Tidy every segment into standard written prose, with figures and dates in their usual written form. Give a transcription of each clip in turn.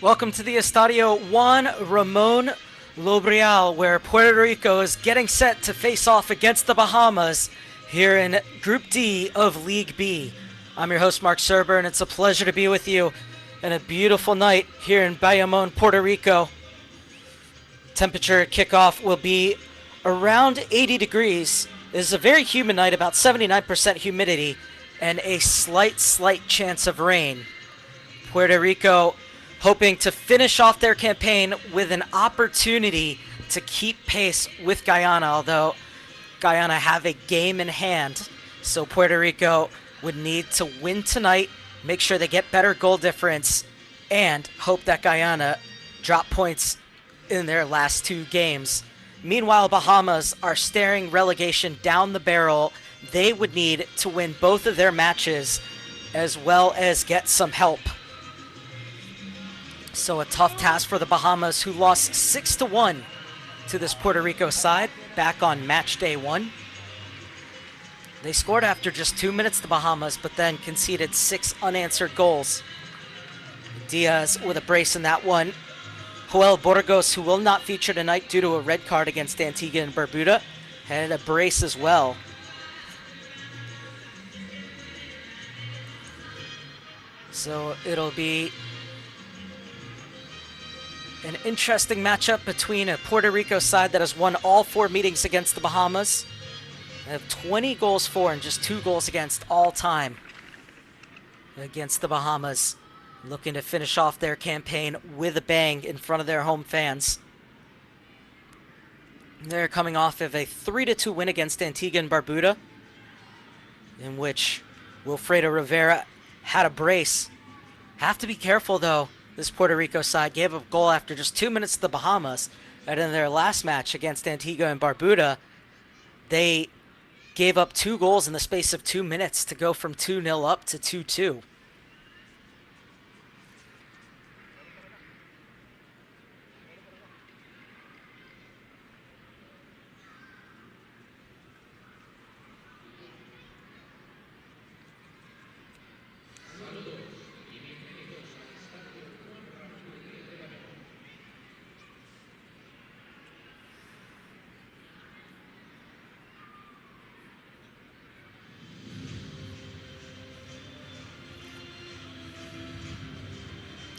Welcome to the Estadio Juan, Ramón, Loubriel, where Puerto Rico is getting set to face off against the Bahamas here in Group D of League B. I'm your host, Mark Serber, and it's a pleasure to be with you in a beautiful night here in Bayamón, Puerto Rico. Temperature at kickoff will be around 80 degrees. It is a very humid night, about 79% humidity, and a slight chance of rain. Puerto Rico hoping to finish off their campaign with an opportunity to keep pace with Guyana, although Guyana have a game in hand. So Puerto Rico would need to win tonight, make sure they get better goal difference, and hope that Guyana drop points in their last two games. Meanwhile, Bahamas are staring relegation down the barrel. They would need to win both of their matches as well as get some help. So a tough task for the Bahamas, who lost 6-1 to this Puerto Rico side back on match day one. They scored after just 2 minutes, the Bahamas, but then conceded 6 unanswered goals. Diaz with a brace in that one. Joel Burgos, who will not feature tonight due to a red card against Antigua and Barbuda, had a brace as well. So it'll be an interesting matchup between a Puerto Rico side that has won all 4 meetings against the Bahamas. They have 20 goals for and just 2 goals against all time against the Bahamas, looking to finish off their campaign with a bang in front of their home fans. They're coming off of a 3-2 win against Antigua and Barbuda, in which Wilfredo Rivera had a brace. Have to be careful, though. This Puerto Rico side gave up a goal after just 2 minutes to the Bahamas, and in their last match against Antigua and Barbuda, they gave up 2 goals in the space of 2 minutes to go from 2-0 up to 2-2.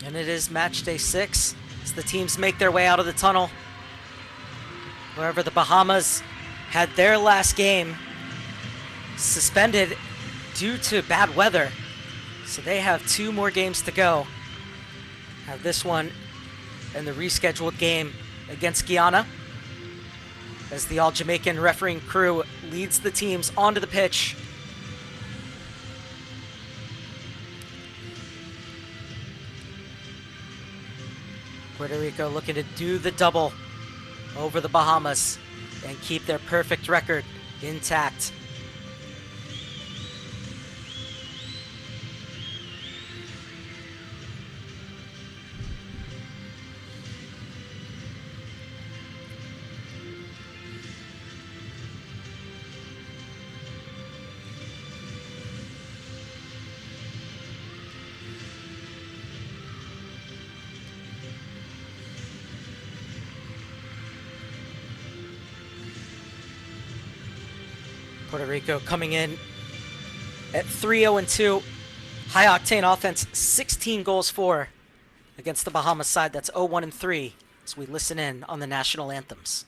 And it is match day 6 as the teams make their way out of the tunnel. Wherever the Bahamas had their last game suspended due to bad weather. So they have 2 more games to go. Have this one and the rescheduled game against Guyana, as the all-Jamaican refereeing crew leads the teams onto the pitch. Puerto Rico looking to do the double over the Bahamas and keep their perfect record intact. Puerto Rico coming in at 3-0-2. High-octane offense, 16 goals for against the Bahamas side. That's 0-1-3 as we listen in on the national anthems.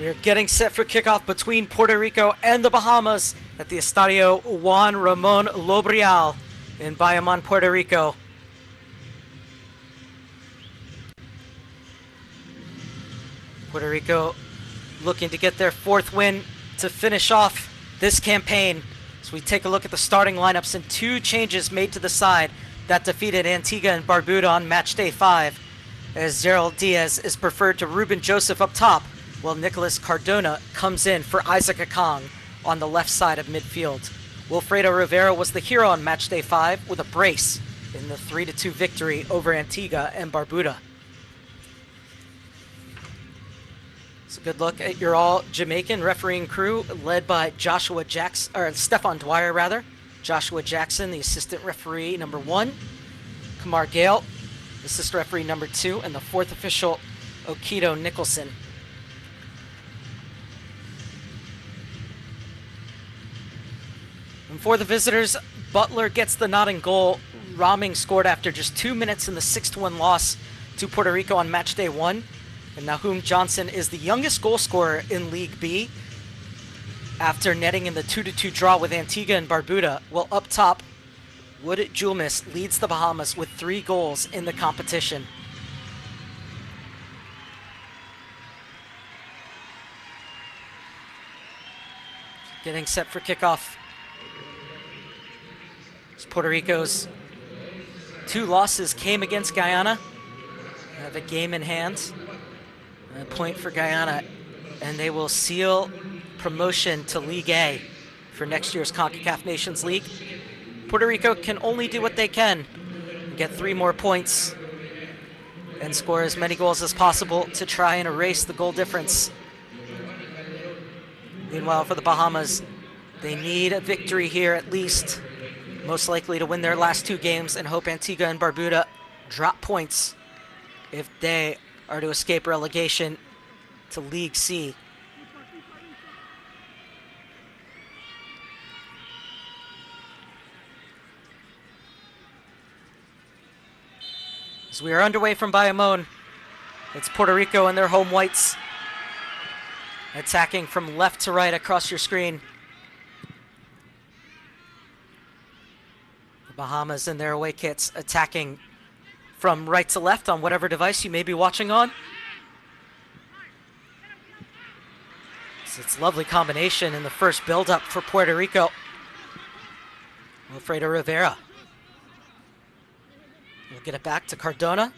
We are getting set for kickoff between Puerto Rico and the Bahamas at the Estadio Juan Ramón Loubriel in Bayamón, Puerto Rico. Puerto Rico looking to get their fourth win to finish off this campaign. So we take a look at the starting lineups and two changes made to the side that defeated Antigua and Barbuda on match day 5, as Gerald Diaz is preferred to Ruben Joseph up top, while Nicolas Cardona comes in for Isaac Akong on the left side of midfield. Wilfredo Rivera was the hero on match day 5 with a brace in the 3-2 victory over Antigua and Barbuda. It's a good look at your all Jamaican refereeing crew led by Stefan Dwyer rather. Joshua Jackson, the assistant referee number 1. Kamar Gale, assistant referee number 2, and the fourth official, Okido Nicholson. And for the visitors, Butler gets the nod and goal. Ramón scored after just 2 minutes in the 6-1 loss to Puerto Rico on match day 1. And Nahum Johnson is the youngest goal scorer in League B after netting in the 2-2 draw with Antigua and Barbuda. Well, up top, Wood Julmus leads the Bahamas with 3 goals in the competition. Getting set for kickoff. Puerto Rico's 2 losses came against Guyana. They have a game in hand. A point for Guyana, and they will seal promotion to League A for next year's Concacaf Nations League. Puerto Rico can only do what they can, get 3 more points and score as many goals as possible to try and erase the goal difference. Meanwhile, for the Bahamas, they need a victory here at least, most likely to win their last 2 games and hope Antigua and Barbuda drop points if they are to escape relegation to League C. As we are underway from Bayamón, it's Puerto Rico and their home whites attacking from left to right across your screen. The Bahamas in their away kits attacking from right to left on whatever device you may be watching on. It's a lovely combination in the first build-up for Puerto Rico. Wilfredo Rivera will get it back to Cardona.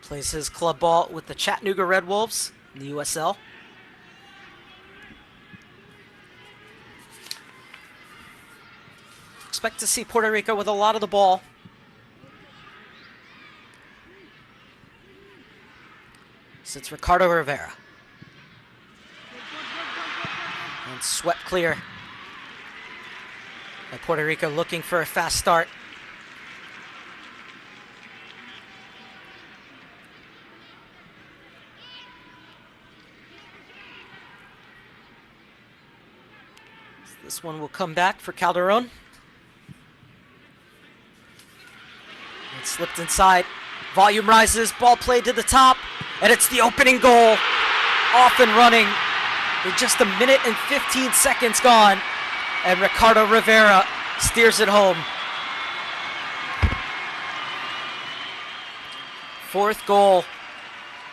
Plays his club ball with the Chattanooga Red Wolves in the USL. Expect to see Puerto Rico with a lot of the ball. It's Ricardo Rivera. And swept clear by Puerto Rico, looking for a fast start. This one will come back for Calderon. It slipped inside. Volume rises, ball played to the top, and it's the opening goal. Off and running with just 1 minute and 15 seconds gone, and Ricardo Rivera steers it home. 4th goal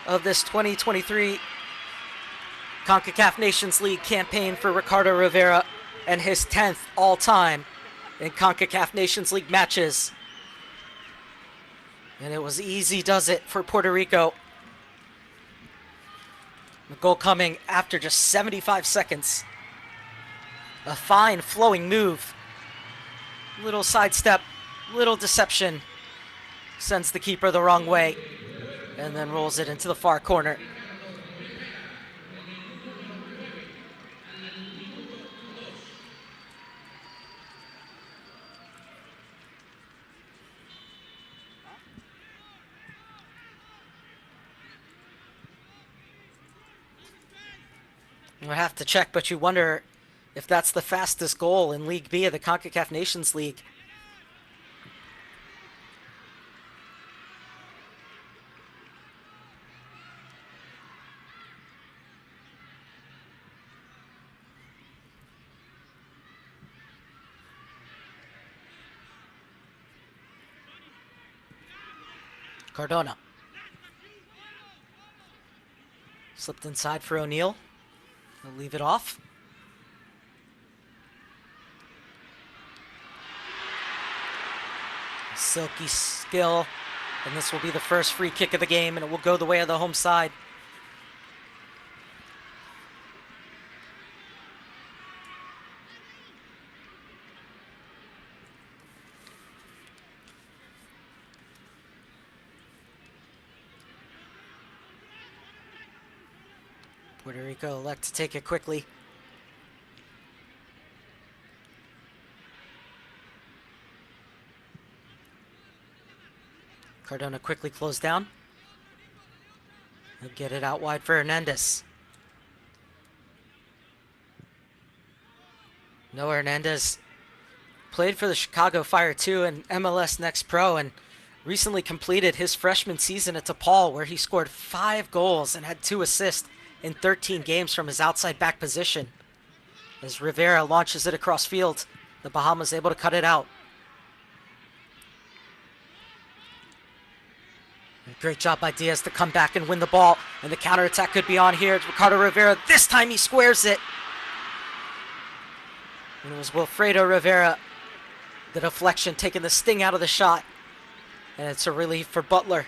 of this 2023 CONCACAF Nations League campaign for Ricardo Rivera, and his 10th all-time in CONCACAF Nations League matches. And it was easy does it for Puerto Rico. The goal coming after just 75 seconds. A fine flowing move. Little sidestep, little deception. Sends the keeper the wrong way and then rolls it into the far corner. We'll have to check, but you wonder if that's the fastest goal in League B of the CONCACAF Nations League. Cardona. Slipped inside for O'Neal. He'll leave it off. Silky skill. And this will be the first free kick of the game, and it will go the way of the home side. Puerto Rico elect to take it quickly. Cardona quickly closed down. He'll get it out wide for Hernandez. Noah Hernandez played for the Chicago Fire too in MLS Next Pro and recently completed his freshman season at DePaul, where he scored 5 goals and had 2 assists in 13 games from his outside back position. As Rivera launches it across field, the Bahamas able to cut it out. Great job by Diaz to come back and win the ball, and the counterattack could be on here. It's Ricardo Rivera. This time he squares it. And it was Wilfredo Rivera, the deflection, taking the sting out of the shot. And it's a relief for Butler.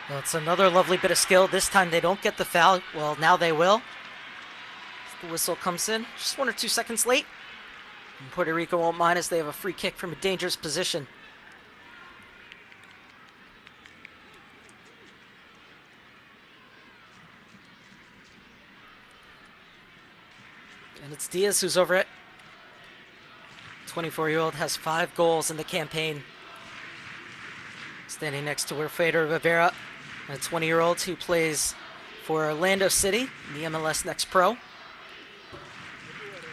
Well, it's another lovely bit of skill. This time they don't get the foul. Well, now they will. The whistle comes in just 1 or 2 seconds late. And Puerto Rico won't mind as they have a free kick from a dangerous position. And it's Diaz who's over it. 24-year-old has 5 goals in the campaign. Standing next to Wilfredo Rivera, a 20-year-old who plays for Orlando City in the MLS Next Pro.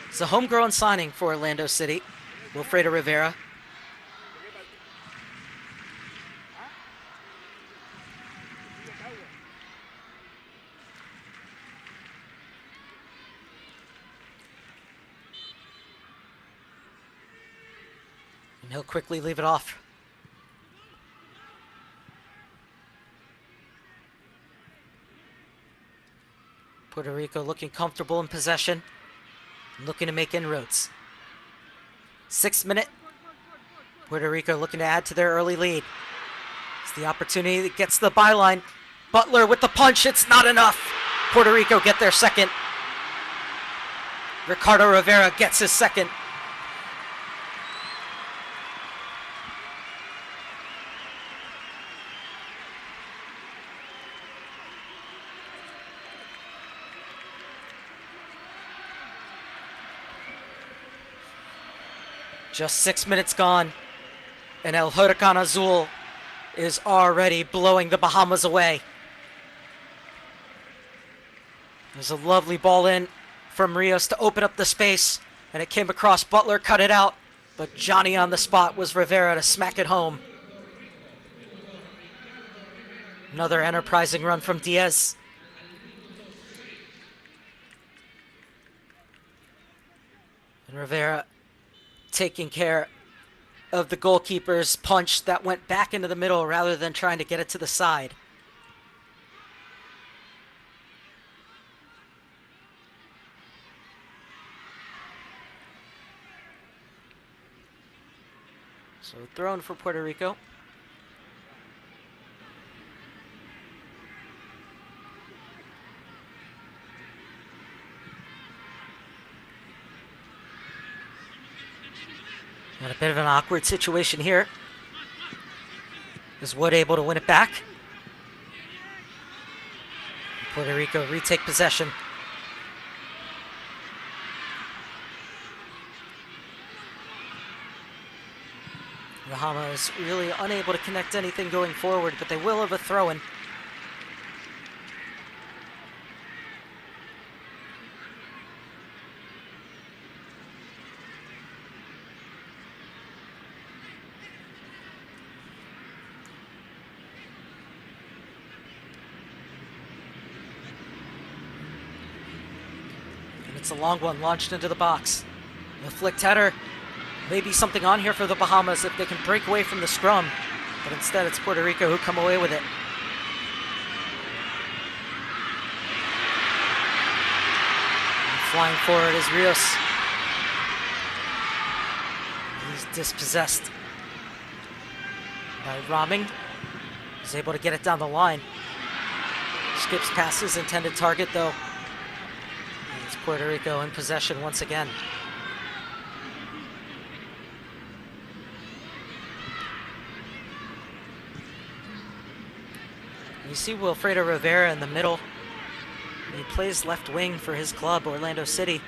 It's a homegrown signing for Orlando City, Wilfredo Rivera. And he'll quickly leave it off. Puerto Rico looking comfortable in possession, looking to make inroads. 6th minute. Puerto Rico looking to add to their early lead. It's the opportunity that gets the byline. Butler with the punch. It's not enough. Puerto Rico get their second. Ricardo Rivera gets his second. Just 6 minutes gone, and El Huracan Azul is already blowing the Bahamas away. There's a lovely ball in from Rios to open up the space, and it came across Butler, cut it out, but Johnny on the spot was Rivera to smack it home. Another enterprising run from Diaz. And Rivera taking care of the goalkeeper's punch that went back into the middle rather than trying to get it to the side. So thrown for Puerto Rico. Got a bit of an awkward situation here. Is Wood able to win it back? Puerto Rico retake possession. Bahamas really unable to connect anything going forward, but they will have a throw-in. It's a long one launched into the box. The flicked header. Maybe something on here for the Bahamas if they can break away from the scrum. But instead it's Puerto Rico who come away with it. And flying forward is Rios. He's dispossessed by Ramón. He's able to get it down the line. Skips past his intended target though. And it's Puerto Rico in possession once again. You see Wilfredo Rivera in the middle. He plays left wing for his club, Orlando City.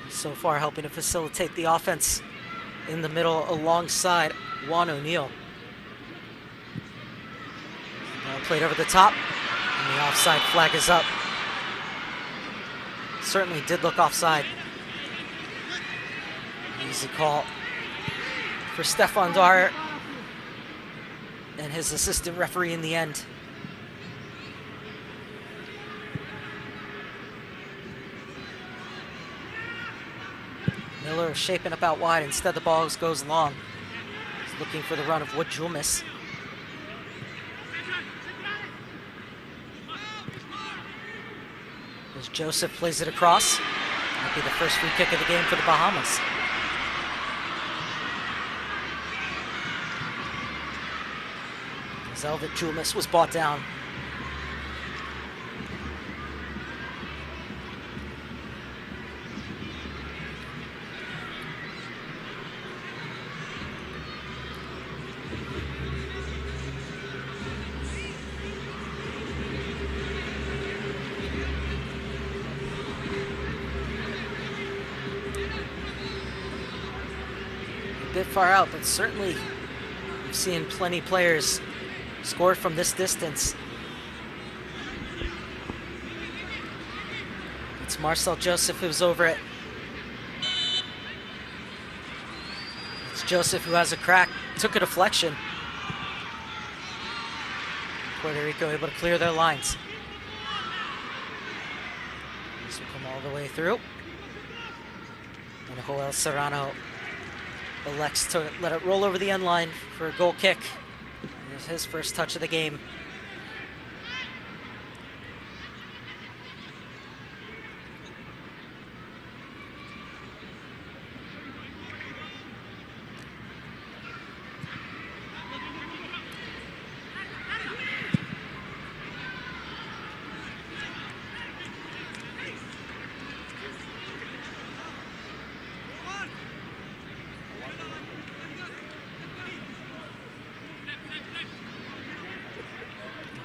So far helping to facilitate the offense in the middle alongside Juan O'Neill. Played over the top, and the offside flag is up. Certainly did look offside. Easy call for Stefan Dyer and his assistant referee in the end. Miller shaping up out wide. Instead, the ball goes long. He's looking for the run of Wood Julmis. As Joseph plays it across. That'll be the first free kick of the game for the Bahamas. Elvin Julmis was brought down. A bit far out, but certainly we've seen plenty of players scored from this distance. It's Marcel Joseph who's over it. It's Joseph who has a crack, took a deflection. Puerto Rico able to clear their lines. This will come all the way through. And Joel Serrano elects to let it roll over the end line for a goal kick. Here's his first touch of the game.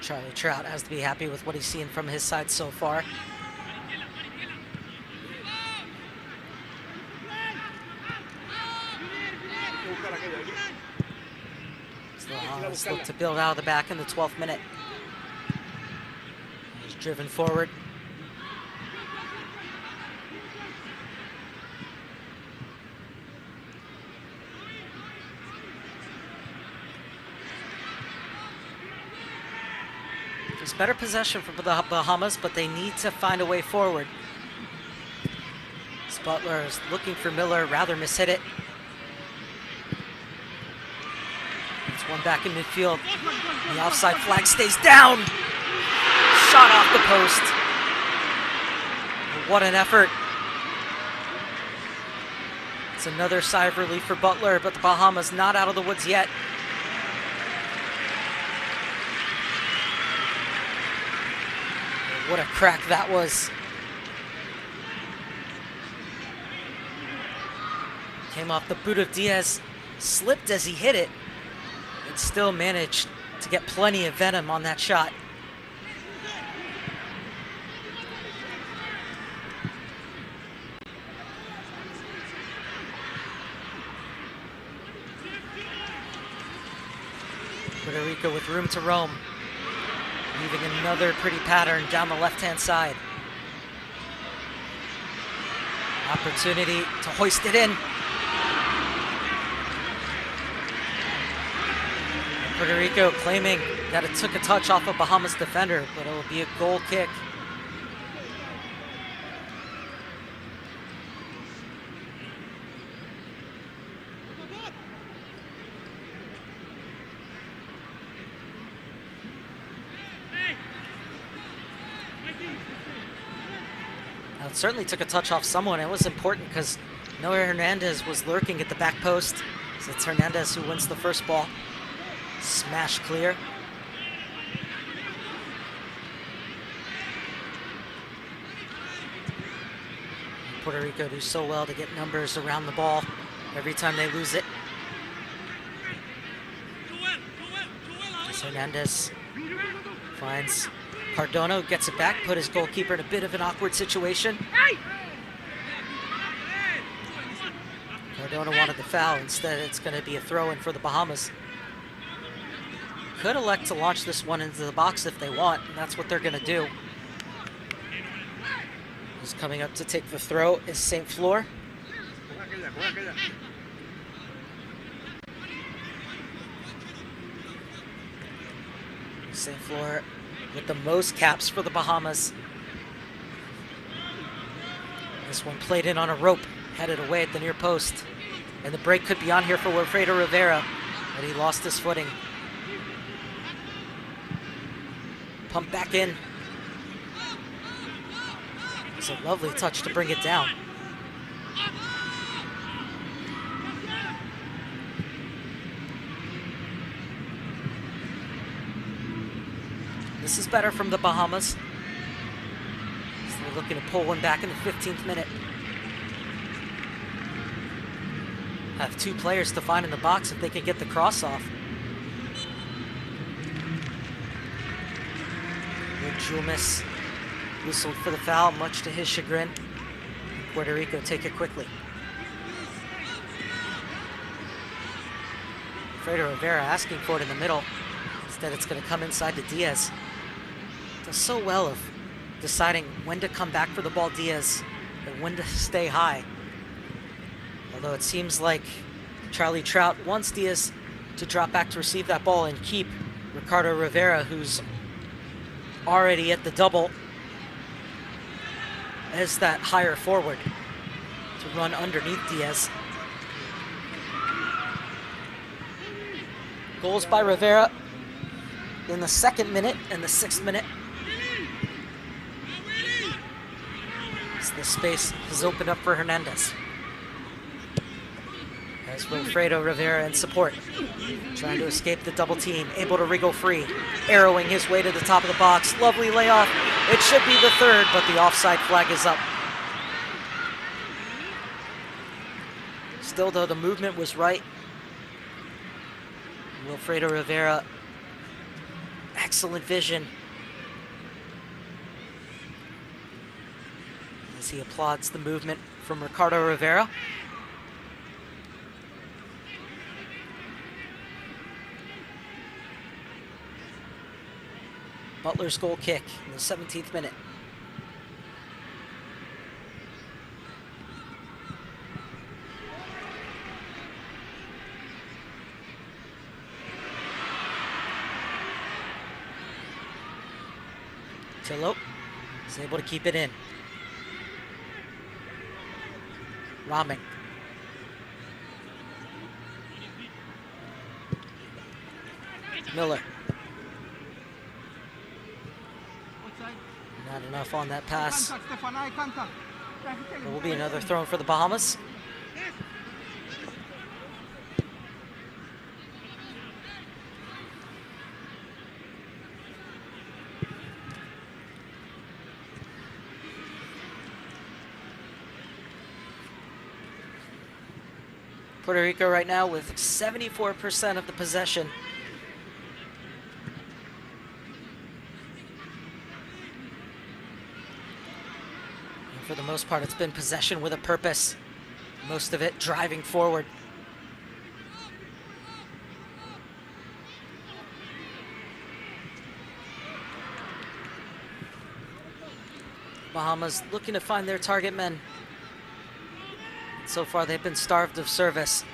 Charlie Trout has to be happy with what he's seen from his side so far. Let's look to build out of the back in the 12th minute. He's driven forward. There's better possession for the Bahamas, but they need to find a way forward. Butler is looking for Miller, rather mishit it. It's one back in midfield. The offside flag stays down. Shot off the post. What an effort. It's another sigh of relief for Butler, but the Bahamas not out of the woods yet. What a crack that was. Came off the boot of Diaz, slipped as he hit it, and still managed to get plenty of venom on that shot. Puerto Rico with room to roam, leaving another pretty pattern down the left-hand side. Opportunity to hoist it in. Puerto Rico claiming that it took a touch off a Bahamas defender, but it will be a goal kick. certainly took a touch off someone. It was important because Noah Hernandez was lurking at the back post. So it's Hernandez who wins the first ball. Smash clear. Puerto Rico do so well to get numbers around the ball every time they lose it. As Hernandez finds Cardona, gets it back, put his goalkeeper in a bit of an awkward situation. Cardona wanted the foul. Instead, it's going to be a throw-in for the Bahamas. Could elect to launch this one into the box if they want, and that's what they're going to do. Who's coming up to take the throw is St. Fleur. St. Fleur with the most caps for the Bahamas. This one played in on a rope, headed away at the near post. And the break could be on here for Wilfredo Rivera, but he lost his footing. Pump back in. It's a lovely touch to bring it down. This is better from the Bahamas. So they're looking to pull one back in the 15th minute. Have two players to find in the box if they can get the cross off. Jumis whistled for the foul, much to his chagrin. Puerto Rico take it quickly. Wilfredo Rivera asking for it in the middle. Instead, it's going to come inside to Diaz. Does so well of deciding when to come back for the ball, Diaz, and when to stay high. Although it seems like Charlie Trout wants Diaz to drop back to receive that ball and keep Ricardo Rivera, who's already at the double, as that higher forward to run underneath Diaz. Goals by Rivera in the 2nd minute and the 6th minute. As the space has opened up for Hernandez. As Wilfredo Rivera in support, trying to escape the double team, able to wriggle free, arrowing his way to the top of the box. Lovely layoff. It should be the 3rd, but the offside flag is up. Still, though, the movement was right. Wilfredo Rivera, excellent vision. As he applauds the movement from Ricardo Rivera. Butler's goal kick in the 17th minute. Tillo is able to keep it in. Ramón. Miller. Not enough on that pass. There will be another throw for the Bahamas. Puerto Rico right now with 74% of the possession. And for the most part, it's been possession with a purpose. Most of it driving forward. Bahamas looking to find their target men. So far, they've been starved of service.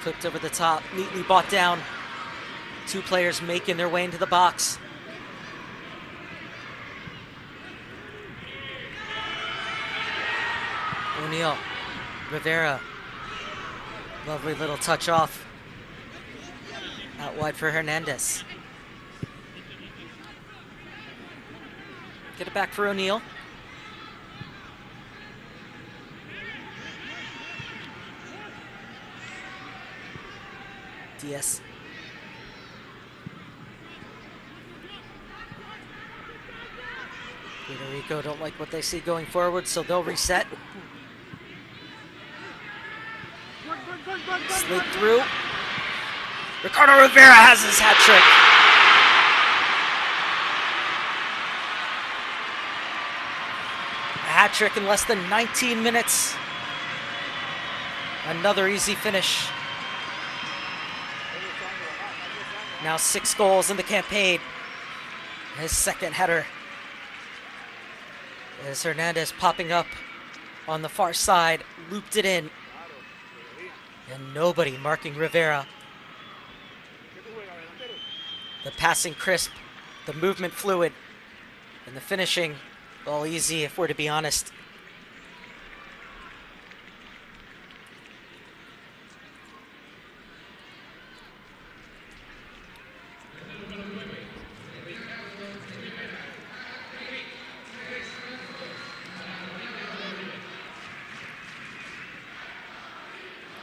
Flipped over the top, neatly bought down Two players making their way into the box. O'Neal, Rivera. Lovely little touch off. Out wide for Hernandez. Get it back for O'Neal. Diaz. Puerto Rico don't like what they see going forward, so they'll reset. Slid through. Ricardo Rivera has his hat trick. A hat trick in less than 19 minutes. Another easy finish. Now 6 goals in the campaign. His second header. As Hernandez popping up on the far side, looped it in. And nobody marking Rivera. The passing crisp, the movement fluid, and the finishing all easy if we're to be honest.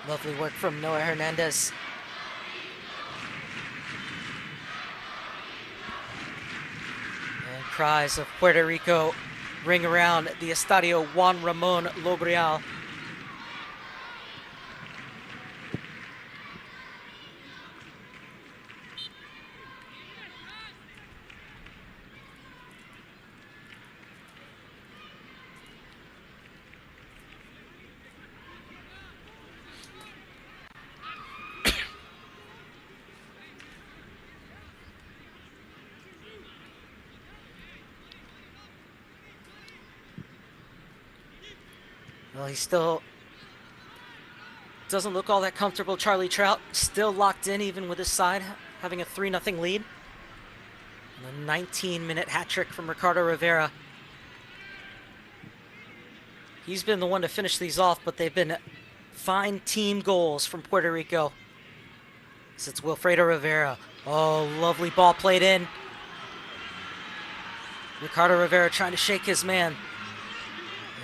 Lovely work from Noah Hernandez. And cries of Puerto Rico ring around the Estadio Juan Ramón Loubriel. Well, he still doesn't look all that comfortable. Charlie Trout still locked in even with his side having a 3-0 lead. And a 19-minute hat trick from Ricardo Rivera. He's been the one to finish these off, but they've been fine team goals from Puerto Rico. So it's Wilfredo Rivera. Oh, lovely ball played in. Ricardo Rivera trying to shake his man.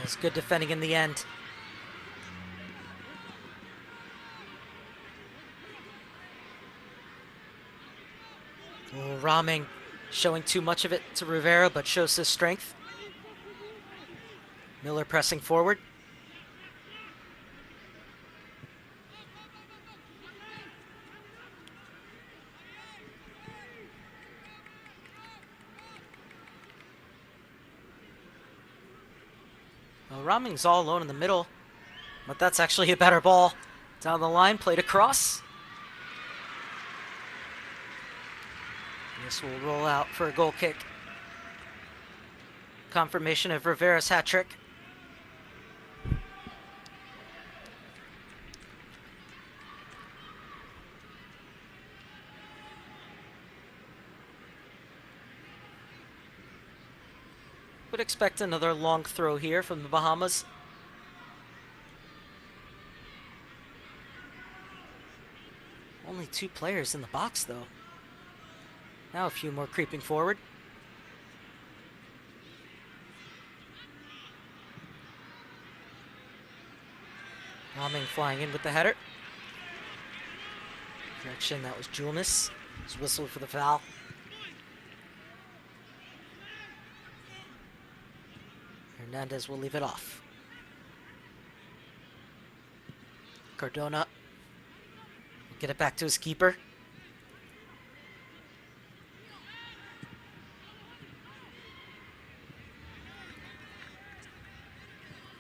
It's good defending in the end. Oh, Ramón showing too much of it to Rivera, but shows his strength. Miller pressing forward. Well, Ramón's all alone in the middle, but that's actually a better ball. Down the line, played across. This will roll out for a goal kick. Confirmation of Rivera's hat trick. Would expect another long throw here from the Bahamas. Only 2 players in the box, though. Now a few more creeping forward. Ramón flying in with the header. Correction, that was Julness. He's whistled for the foul. Hernandez will leave it off. Cardona will get it back to his keeper.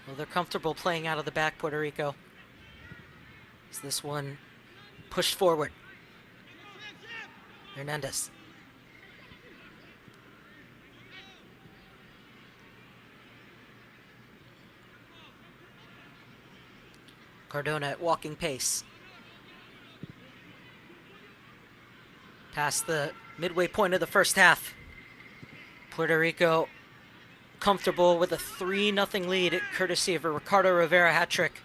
Well, they're comfortable playing out of the back, Puerto Rico. Is this one pushed forward? Hernandez. Cardona at walking pace. Past the midway point of the first half. Puerto Rico comfortable with a 3-0 lead, courtesy of a Ricardo Rivera hat trick.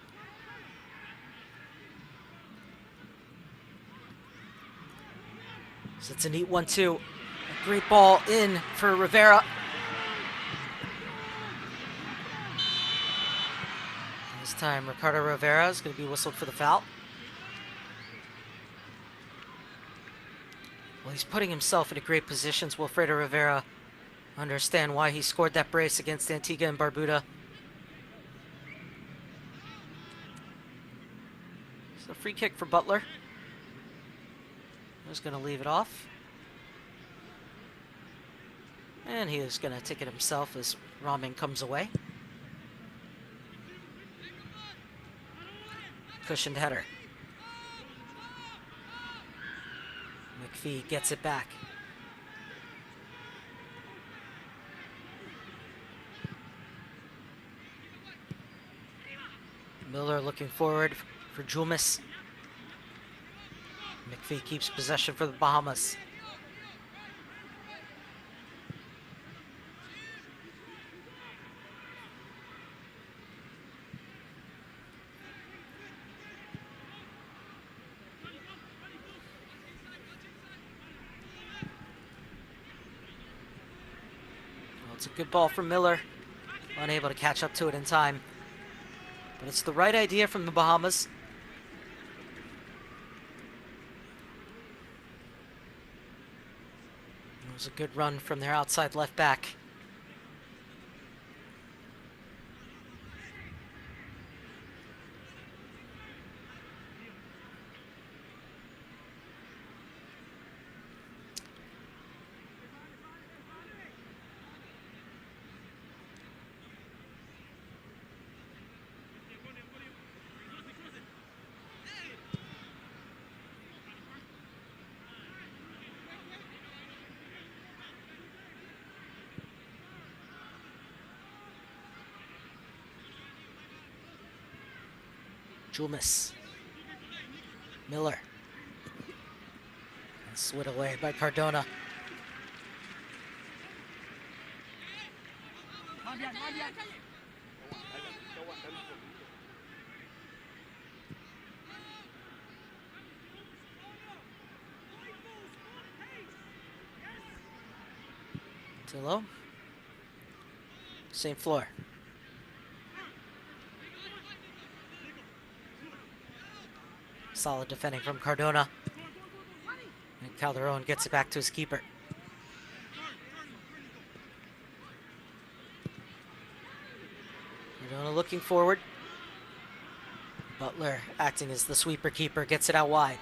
So it's a neat 1-2. A great ball in for Rivera. This time Ricardo Rivera is going to be whistled for the foul. Well, he's putting himself into great positions, Wilfredo Rivera. Understand why he scored that brace against Antigua and Barbuda. So free kick for Butler. He's going to leave it off. And he is going to take it himself as Ramón comes away. Cushioned header. McPhee gets it back. Miller looking forward for Jumis. McPhee keeps possession for the Bahamas. Well, it's a good ball from Miller. Unable to catch up to it in time. But it's the right idea from the Bahamas. It was a good run from their outside left back. Jumis. Miller. And swit away by Cardona. Too low. Same floor. Solid defending from Cardona. And Calderon gets it back to his keeper. Cardona looking forward. Butler acting as the sweeper keeper, gets it out wide.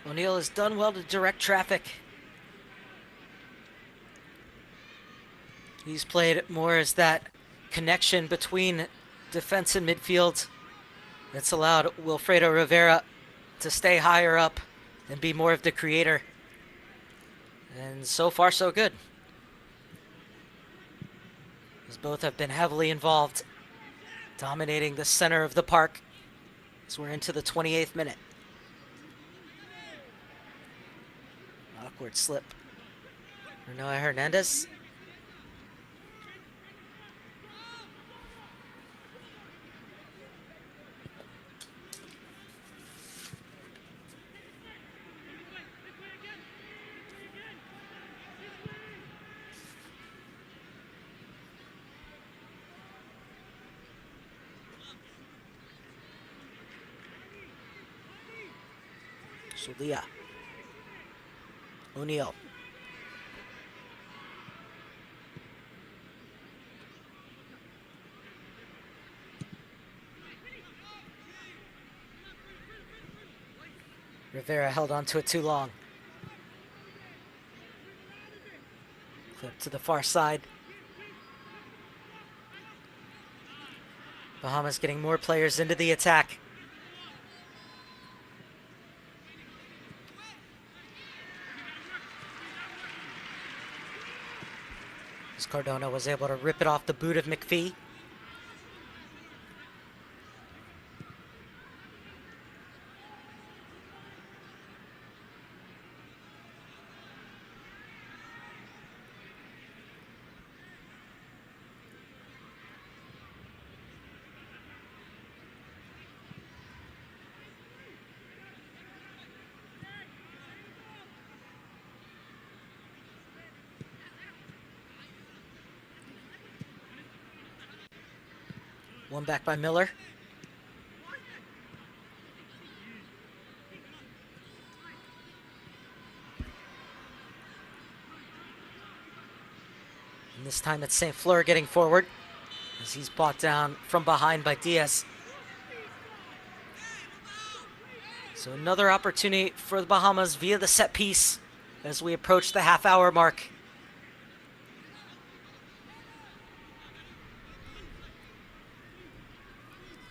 O'Neal has done well to direct traffic. He's played more as that connection between defense and midfield that's allowed Wilfredo Rivera to stay higher up and be more of the creator. And so far, so good. As both have been heavily involved, dominating the center of the park as we're into the 28th minute. Awkward slip. Noah Hernandez. Sulia. O'Neal. Rivera held on to it too long. Clip to the far side. Bahamas getting more players into the attack. As Cardona was able to rip it off the boot of McPhee. One back by Miller. And this time it's St. Fleur getting forward as he's brought down from behind by Diaz. So another opportunity for the Bahamas via the set piece as we approach the half-hour mark.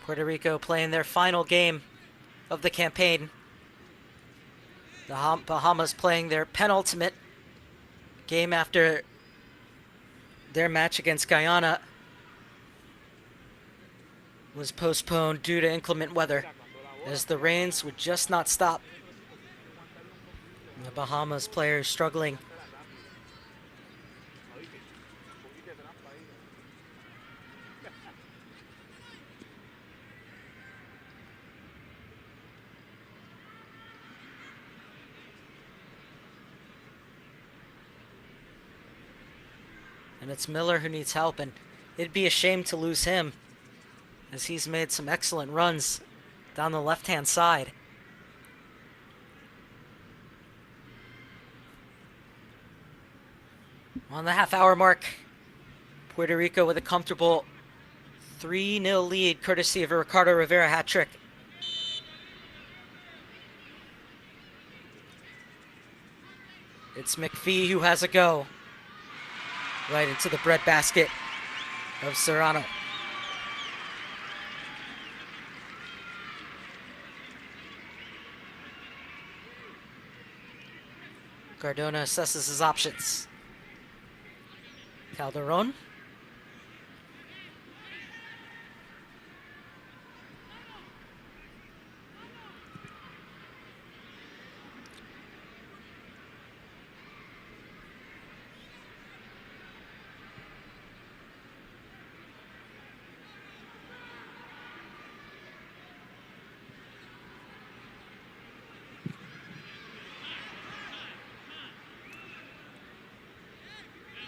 Puerto Rico playing their final game of the campaign. The Bahamas playing their penultimate game after their match against Guyana was postponed due to inclement weather, as the rains would just not stop. And the Bahamas players struggling. And it's Miller who needs help, and it'd be a shame to lose him, as he's made some excellent runs down the left-hand side. On the half-hour mark, Puerto Rico with a comfortable 3-0 lead, courtesy of a Ricardo Rivera hat trick. It's McPhee who has a go. Right into the breadbasket of Serrano. Cardona assesses his options. Calderon.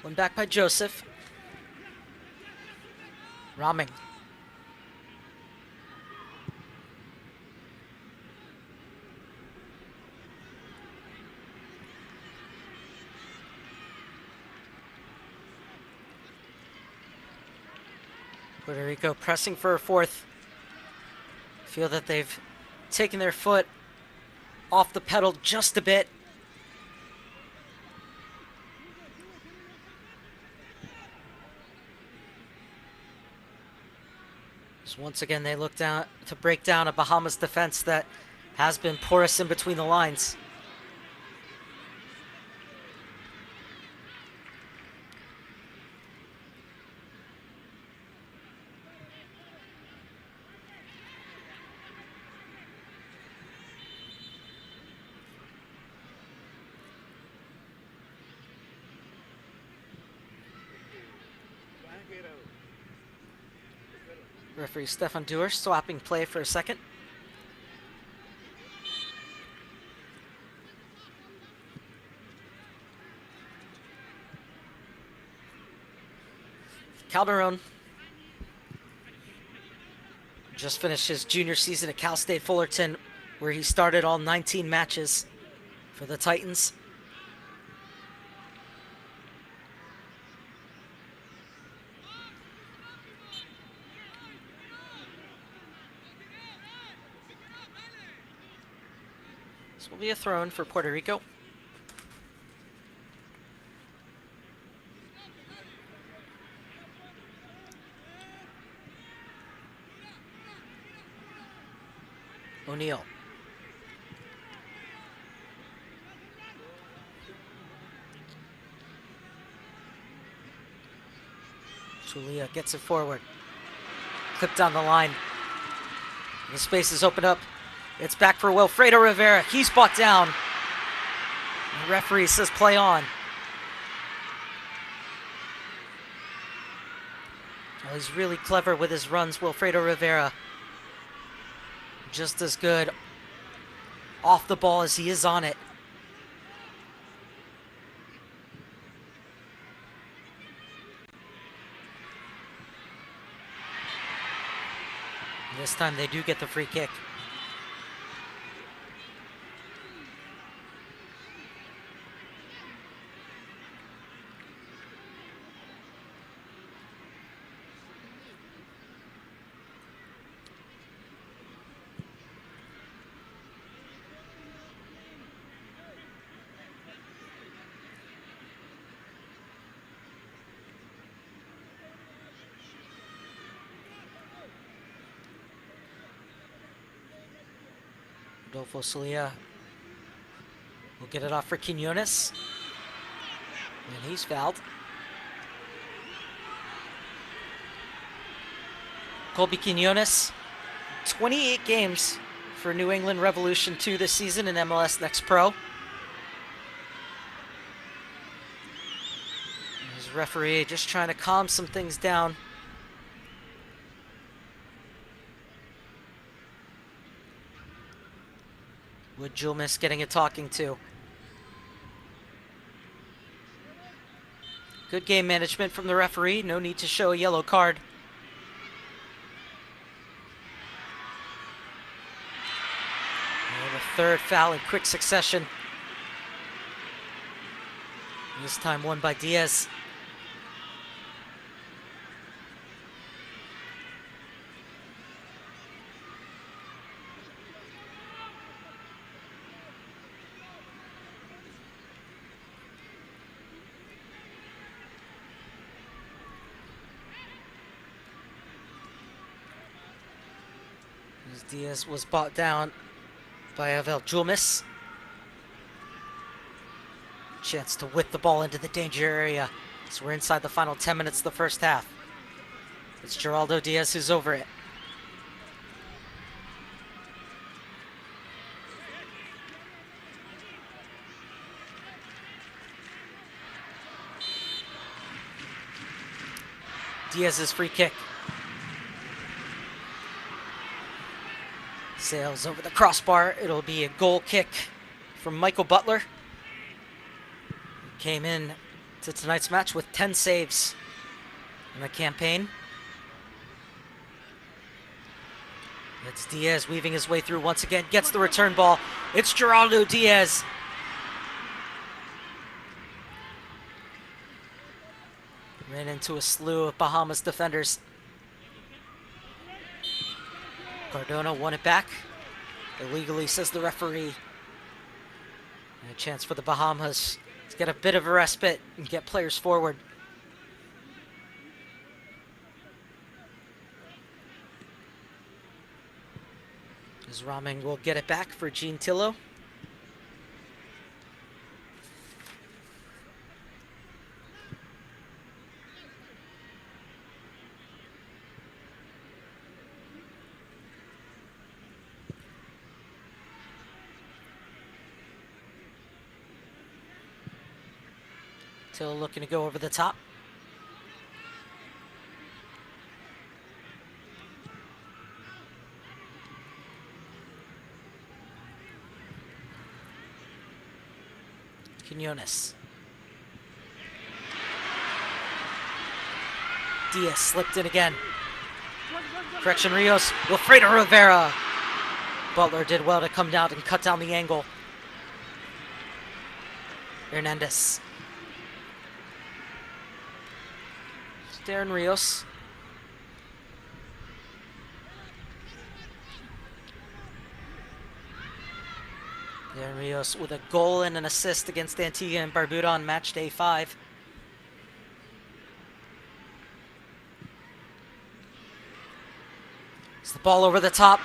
One back by Joseph. Ramón. Puerto Rico pressing for a fourth. Feel that they've taken their foot off the pedal just a bit. So once again, they look down to break down a Bahamas defense that has been porous in between the lines. Referee Stefan Dewar swapping play for a second. Calderon just finished his junior season at Cal State Fullerton, where he started all 19 matches for the Titans. This will be a throw in for Puerto Rico. O'Neal. Julia gets it forward. Clipped down the line. The space is opened up. It's back for Wilfredo Rivera. He's brought down. The referee says play on. Well, he's really clever with his runs, Wilfredo Rivera. Just as good off the ball as he is on it. This time they do get the free kick. Rodolfo Celia will get it off for Quinones. And he's fouled. Colby Quinones, 28 games for New England Revolution 2 this season in MLS Next Pro. His referee just trying to calm some things down. With Julmis getting a talking to. Good game management from the referee. No need to show a yellow card. And the third foul in quick succession. This time won by Diaz. Diaz was brought down by Avel Julmis. Chance to whip the ball into the danger area. So we're inside the final 10 minutes of the first half. It's Geraldo Diaz who's over it. Diaz's free kick. Sails over the crossbar. It'll be a goal kick from Michael Butler. He came in to tonight's match with 10 saves in the campaign. It's Diaz weaving his way through once again. Gets the return ball. It's Geraldo Diaz. Ran into a slew of Bahamas defenders. Cardona won it back. Illegally, says the referee. And a chance for the Bahamas to get a bit of a respite and get players forward. As Ramón will get it back for Gene Tillo. Still looking to go over the top. Quinones. Diaz slipped in again. Correction, Rios. Wilfredo Rivera. Butler did well to come down and cut down the angle. Hernandez. Darren Rios. Darren Rios with a goal and an assist against Antigua and Barbuda on match day 5. It's the ball over the top.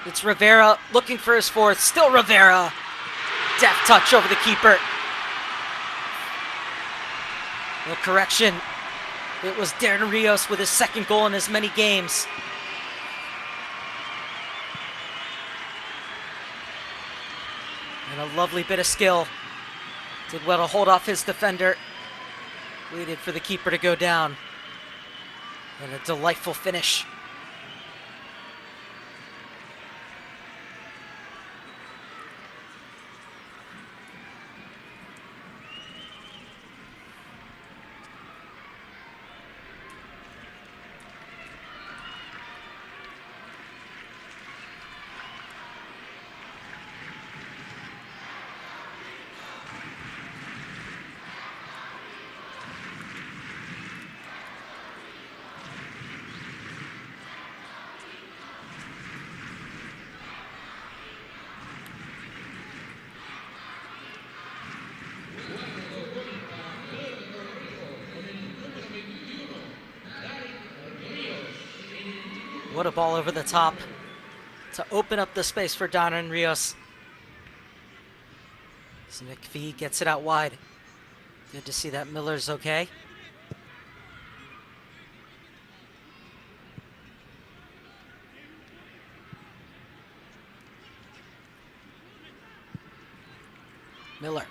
It's Rivera looking for his fourth. Still Rivera. Deft touch over the keeper. No correction. It was Darren Rios with his second goal in as many games. And a lovely bit of skill. Did well to hold off his defender. Waited for the keeper to go down. And a delightful finish. What a ball over the top to open up the space for Darren Rios. So McPhee gets it out wide. Good to see that Miller's okay. Miller.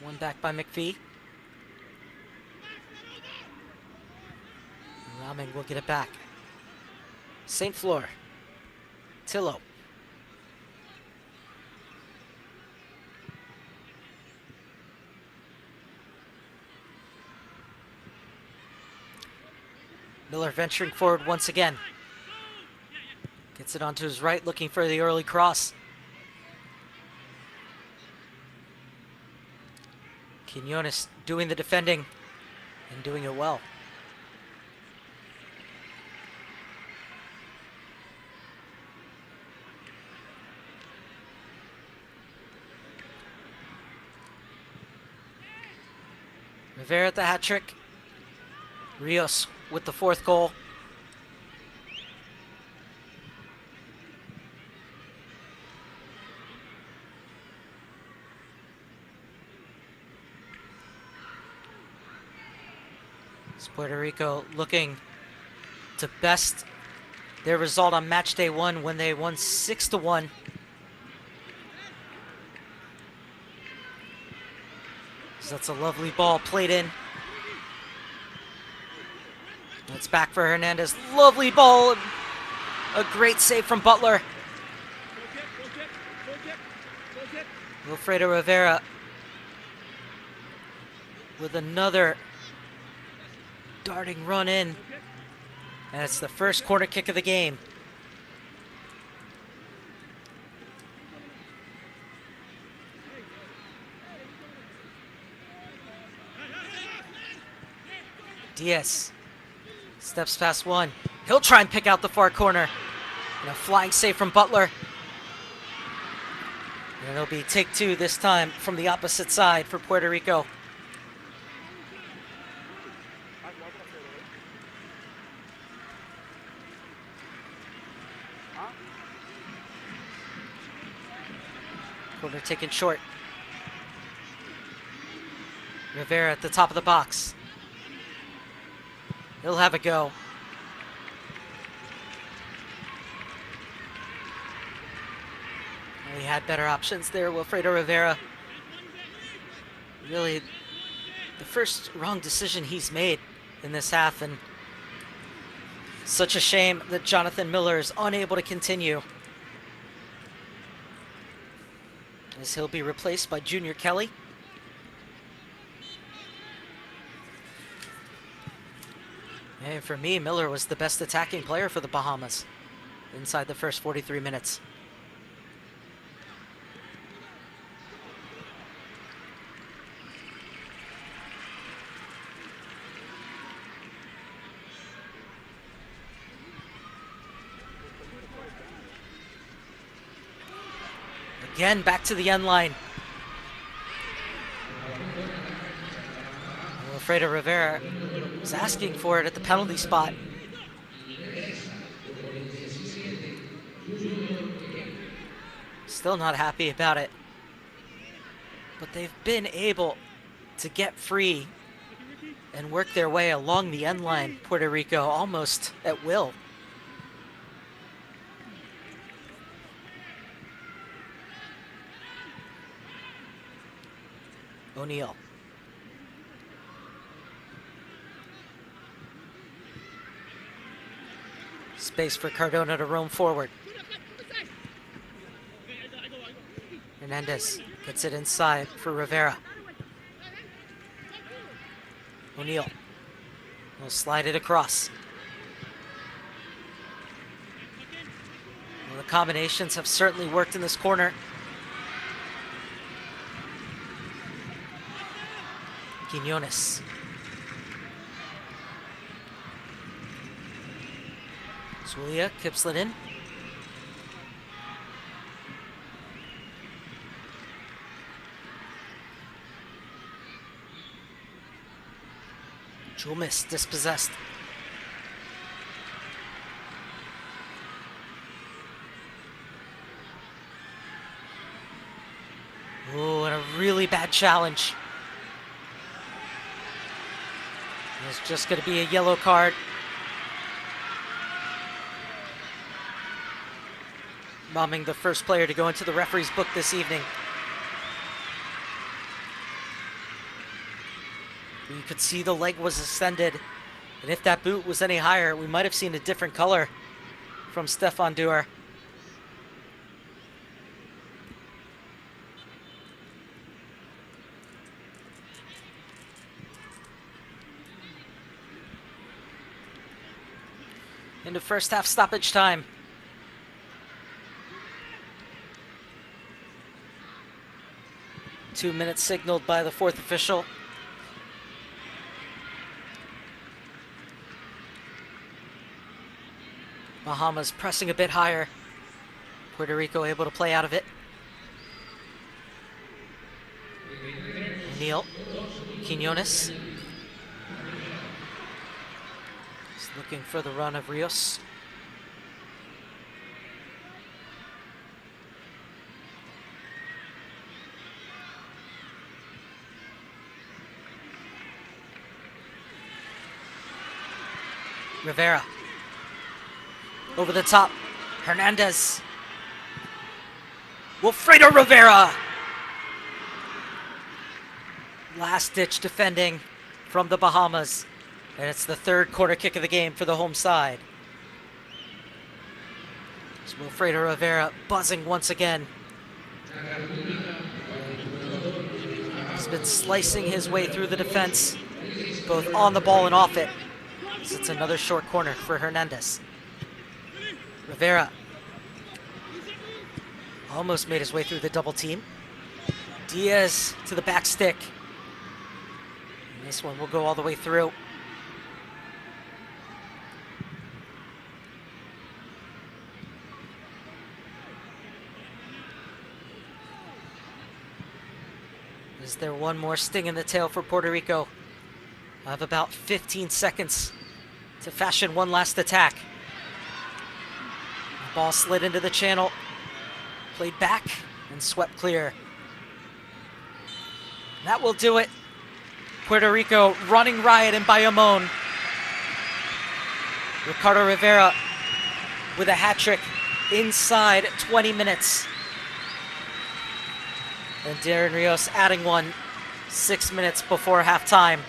One back by McPhee. Ramón will get it back. St. Fleur. Tillo. Miller venturing forward once again. Gets it onto his right, looking for the early cross. Quinones doing the defending and doing it well. Rivera at the hat trick. Rios with the fourth goal. Puerto Rico looking to best their result on match day one when they won 6-1. So that's a lovely ball played in. It's back for Hernandez. Lovely ball. A great save from Butler. Wilfredo Rivera with another darting run in. And it's the first corner kick of the game. Diaz steps past one. He'll try and pick out the far corner. And a flying save from Butler. And it'll be take two this time from the opposite side for Puerto Rico. Corner taken short. Rivera at the top of the box. He'll have a go. He had better options there, Wilfredo Rivera. Really, the first wrong decision he's made in this half, and such a shame that Jonathan Miller is unable to continue, as he'll be replaced by Junior Kelly. And for me, Miller was the best attacking player for the Bahamas inside the first 43 minutes. Again, back to the end line. Wilfredo Rivera was asking for it at the penalty spot. Still not happy about it. but they've been able to get free and work their way along the end line, Puerto Rico, almost at will. O'Neal. Space for Cardona to roam forward. Hernandez gets it inside for Rivera. O'Neal will slide it across. Well, the combinations have certainly worked in this corner. Quiñones. Zulia keeps it in. Jumis dispossessed. Oh, and a really bad challenge. It's just going to be a yellow card. Bombing the first player to go into the referee's book this evening. You could see the leg was extended, and if that boot was any higher, we might have seen a different color from Stefan Duer. Into first half stoppage time. Two minutes signaled by the fourth official. Bahamas pressing a bit higher. Puerto Rico able to play out of it. O'Neal. Quiñones. He's looking for the run of Rios. Rivera. Over the top. Hernandez. Wilfredo Rivera. Last-ditch defending from the Bahamas. And it's the third corner kick of the game for the home side. It's Wilfredo Rivera buzzing once again. He's been slicing his way through the defense, both on the ball and off it. So it's another short corner for Hernandez. Rivera almost made his way through the double team. Diaz to the back stick. And this one will go all the way through. Is there one more sting in the tail for Puerto Rico? I have about 15 seconds to fashion one last attack. The ball slid into the channel, played back, and swept clear. That will do it. Puerto Rico running riot in Bayamon. Ricardo Rivera with a hat trick inside 20 minutes. And Darren Rios adding one 6 minutes before halftime.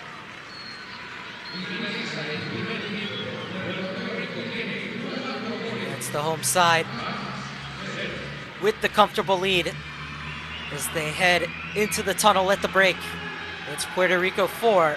It's the home side with the comfortable lead as they head into the tunnel at the break. It's Puerto Rico 4,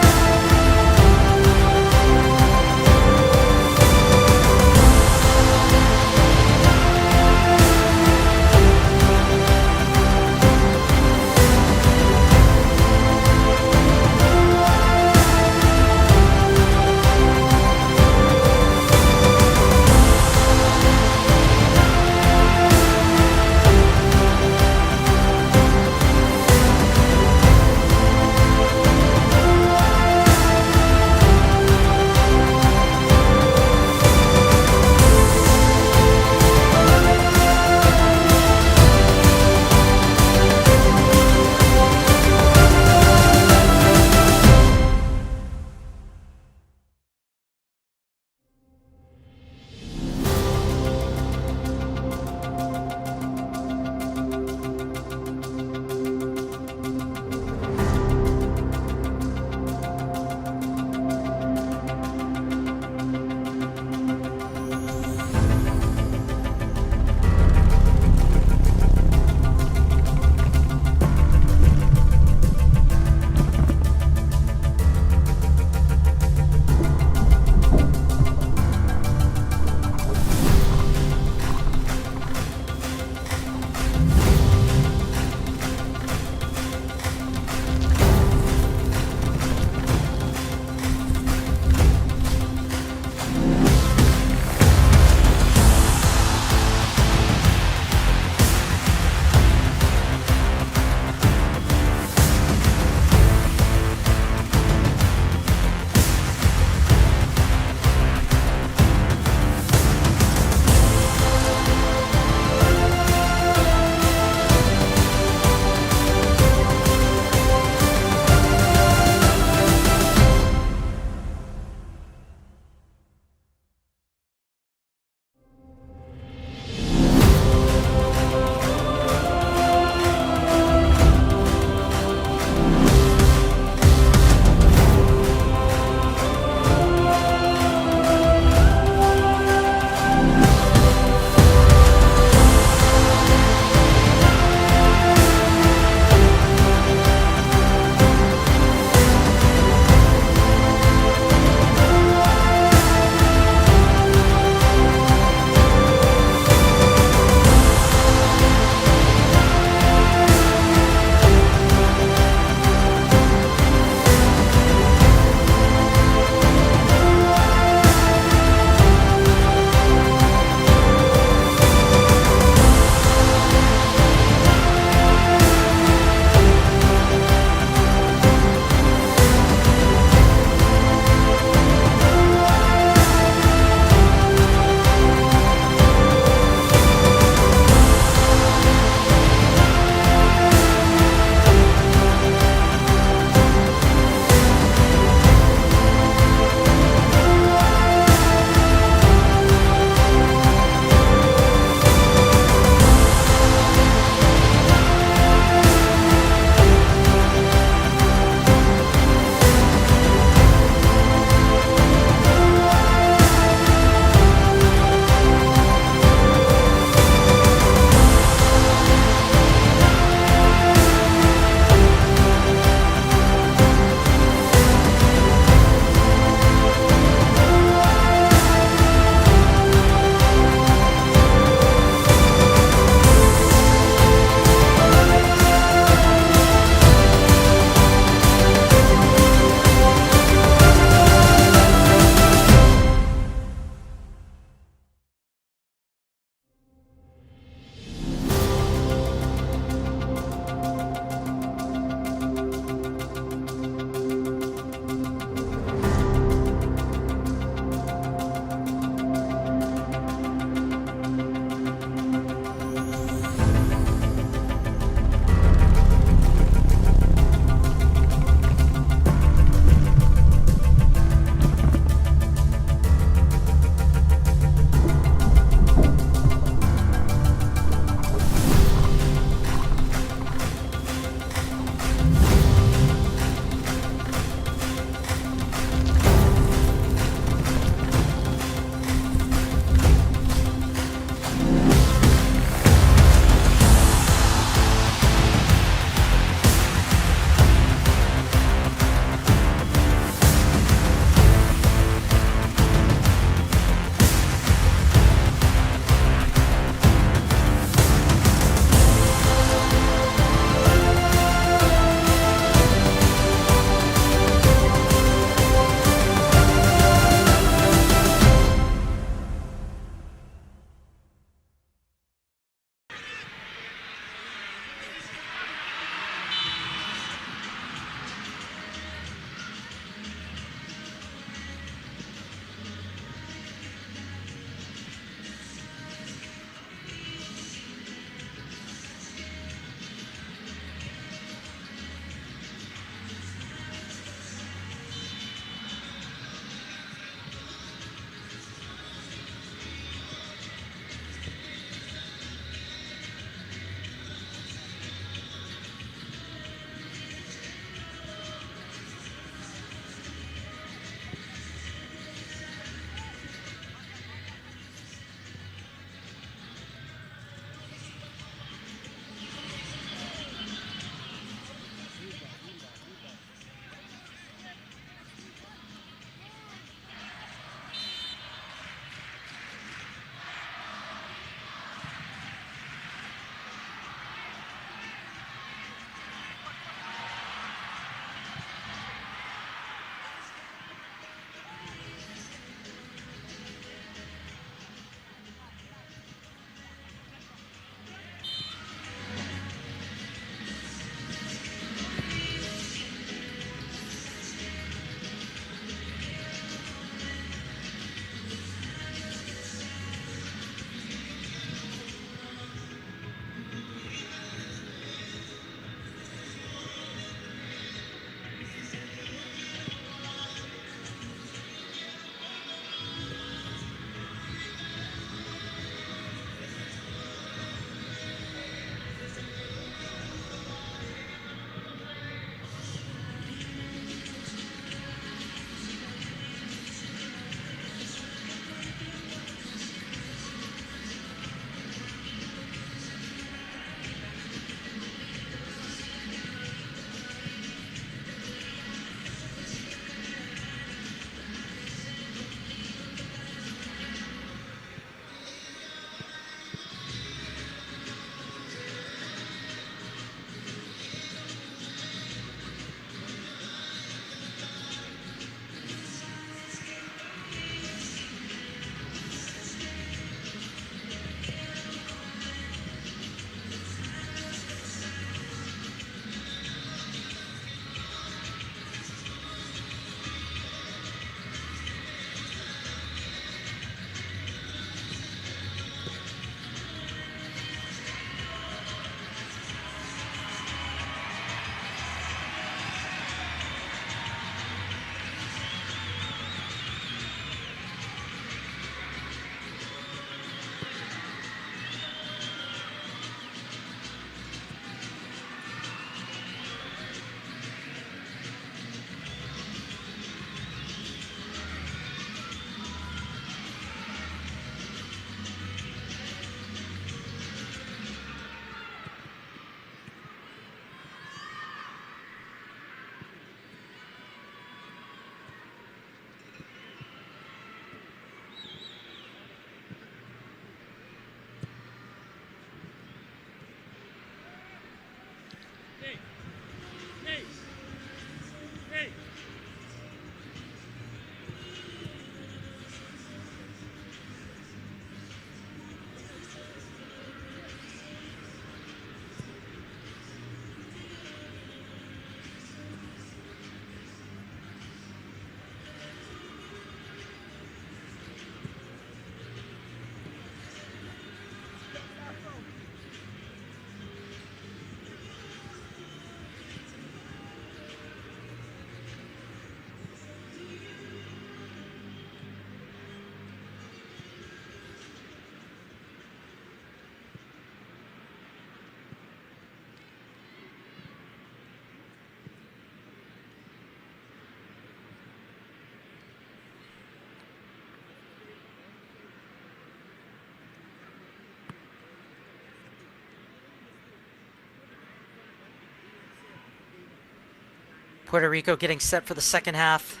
Puerto Rico getting set for the second half.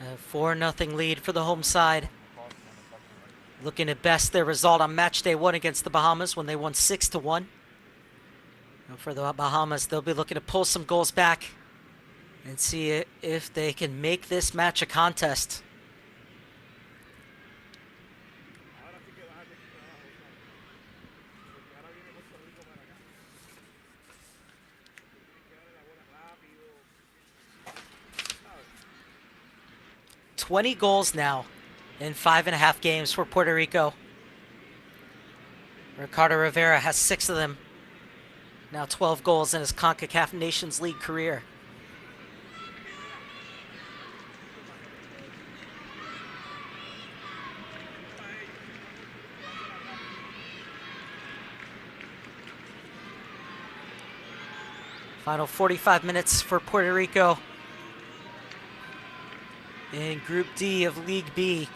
A 4-0 lead for the home side. Looking to best their result on match day 1 against the Bahamas when they won 6-1. And for the Bahamas, they'll be looking to pull some goals back and see if they can make this match a contest. $20 goals now in 5.5 games for Puerto Rico. Ricardo Rivera has 6 of them. Now 12 goals in his Concacaf Nations League career. Final 45 minutes for Puerto Rico in Group D of League B.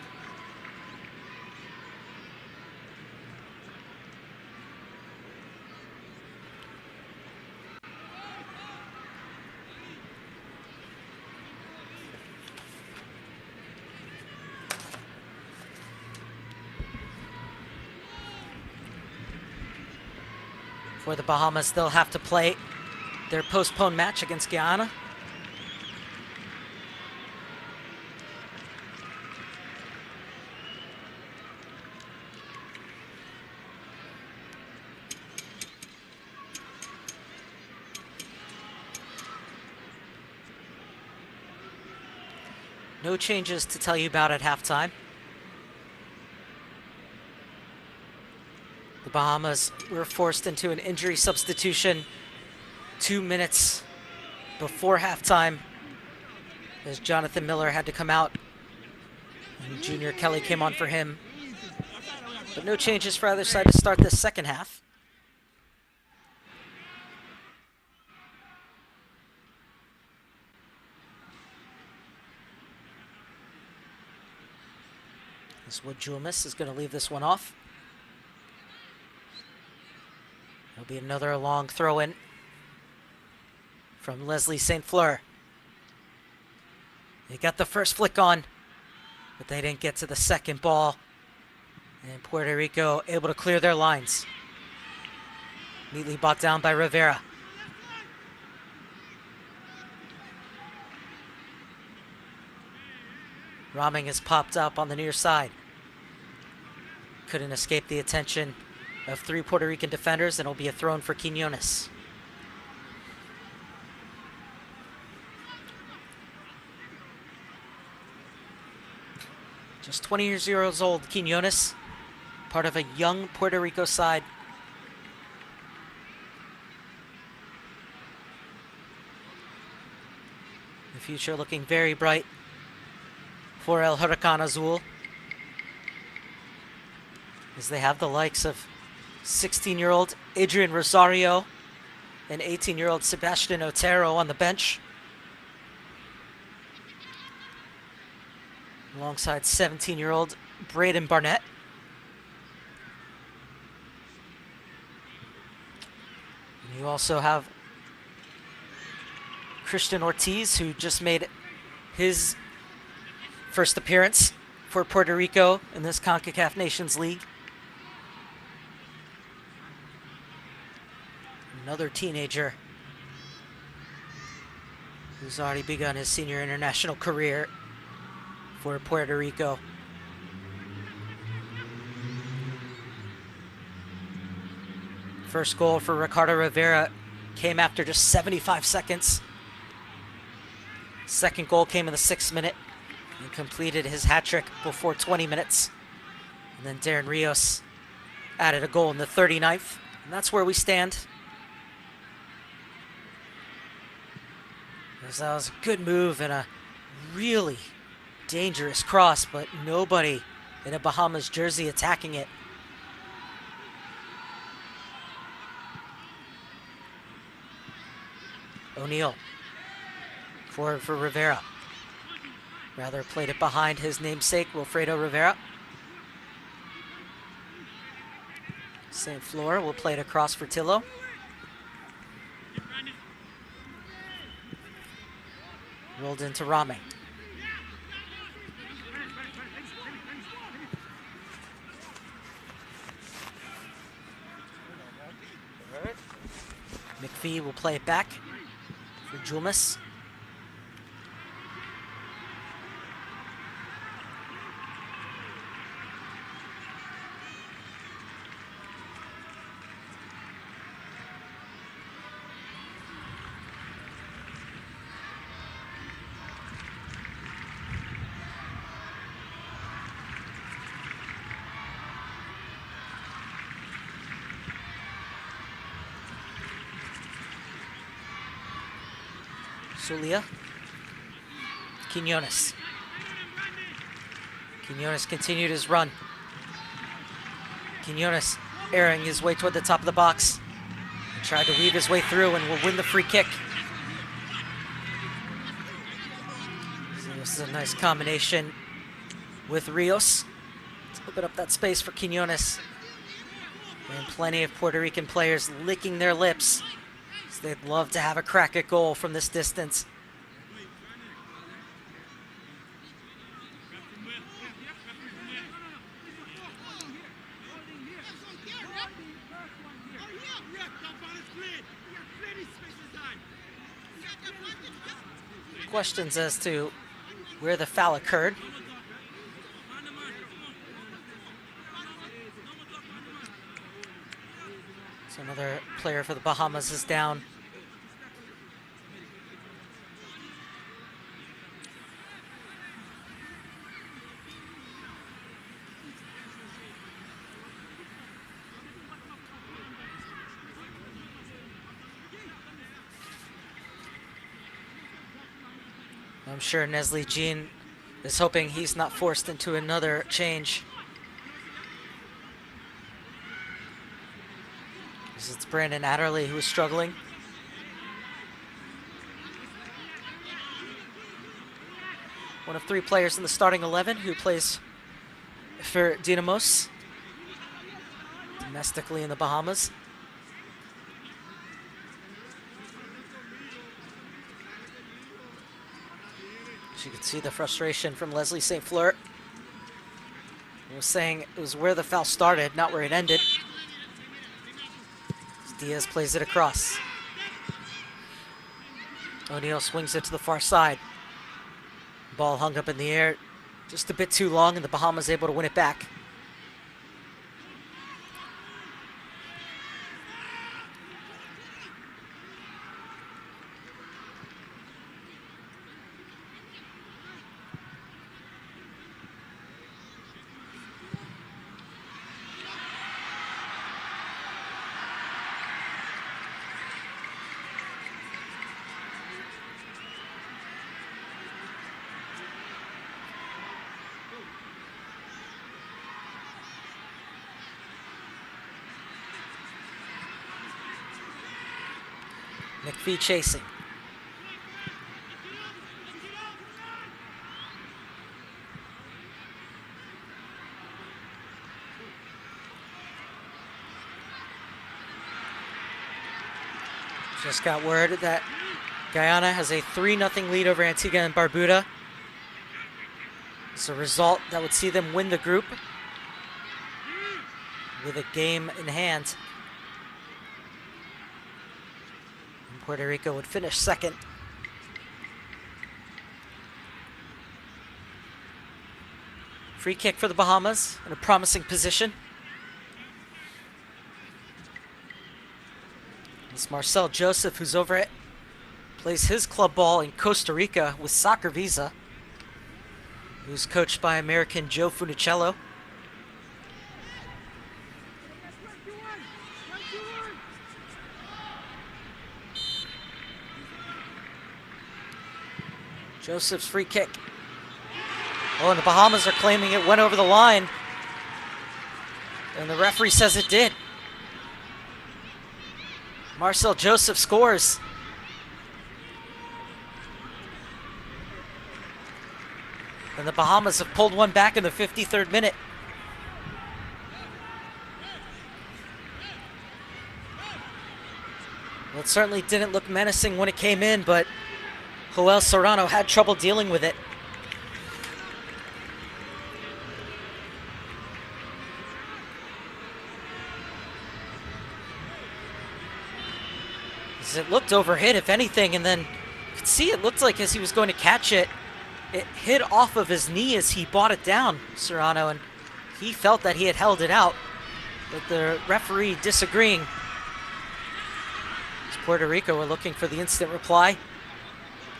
For the Bahamas, they'll have to play their postponed match against Guyana. No changes to tell you about at halftime. The Bahamas were forced into an injury substitution 2 minutes before halftime as Jonathan Miller had to come out and Junior Kelly came on for him. But no changes for either side to start the second half. As Wood Julmus is going to leave this one off. There'll be another long throw-in from Leslie St. Fleur. They got the first flick on, but they didn't get to the second ball. And Puerto Rico able to clear their lines. Neatly brought down by Rivera. Ramón has popped up on the near side. Couldn't escape the attention of 3 Puerto Rican defenders, and it'll be a throw-in for Quiñones. Just 20 years old, Quiñones, part of a young Puerto Rico side. The future looking very bright for El Huracán Azul, as they have the likes of 16-year-old Adrian Rosario and 18-year-old Sebastian Otero on the bench, alongside 17-year-old Braden Barnett. And you also have Christian Ortiz, who just made his first appearance for Puerto Rico in this CONCACAF Nations League. Another teenager who's already begun his senior international career for Puerto Rico. First goal for Ricardo Rivera came after just 75 seconds. Second goal came in the 6th minute and completed his hat trick before 20 minutes. And then Darren Rios added a goal in the 39th. And that's where we stand. That was a good move and a really dangerous cross, but nobody in a Bahamas jersey attacking it. O'Neal forward for Rivera. Rather played it behind his namesake, Wilfredo Rivera. St. Fleur will play it across for Tillo. Rolled into Ramón. McPhee will play it back for Jumas. Zulia. Quinones. Quinones continued his run. Quinones airing his way toward the top of the box. He tried to weave his way through and will win the free kick. So this is a nice combination with Rios to open up that space for Quinones. And plenty of Puerto Rican players licking their lips. They'd love to have a crack at goal from this distance. Questions as to where the foul occurred. So another player for the Bahamas is down. I'm sure Nestle Jean is hoping he's not forced into another change. It's Brandon Adderley who is struggling. One of 3 players in the starting 11 who plays for Dinamos domestically in the Bahamas. As you can see the frustration from Leslie St. Fleur. He was saying it was where the foul started, not where it ended. Diaz plays it across. O'Neal swings it to the far side. Ball hung up in the air just a bit too long, and the Bahamas able to win it back. McPhee chasing. Just got word that Guyana has a 3-0 lead over Antigua and Barbuda. It's a result that would see them win the group with a game in hand. Puerto Rico would finish second. Free kick for the Bahamas in a promising position. It's Marcel Joseph, who's over it, plays his club ball in Costa Rica with soccer visa, who's coached by American Joe Funicello. Joseph's free kick. Oh, and the Bahamas are claiming it went over the line. And the referee says it did. Marcel Joseph scores. And the Bahamas have pulled one back in the 53rd minute. Well, it certainly didn't look menacing when it came in, but Joel Serrano had trouble dealing with it. As it looked overhit, if anything, and then you could see it looked like as he was going to catch it, it hit off of his knee as he brought it down, Serrano, and he felt that he had held it out, but the referee disagreeing. As Puerto Rico were looking for the instant reply.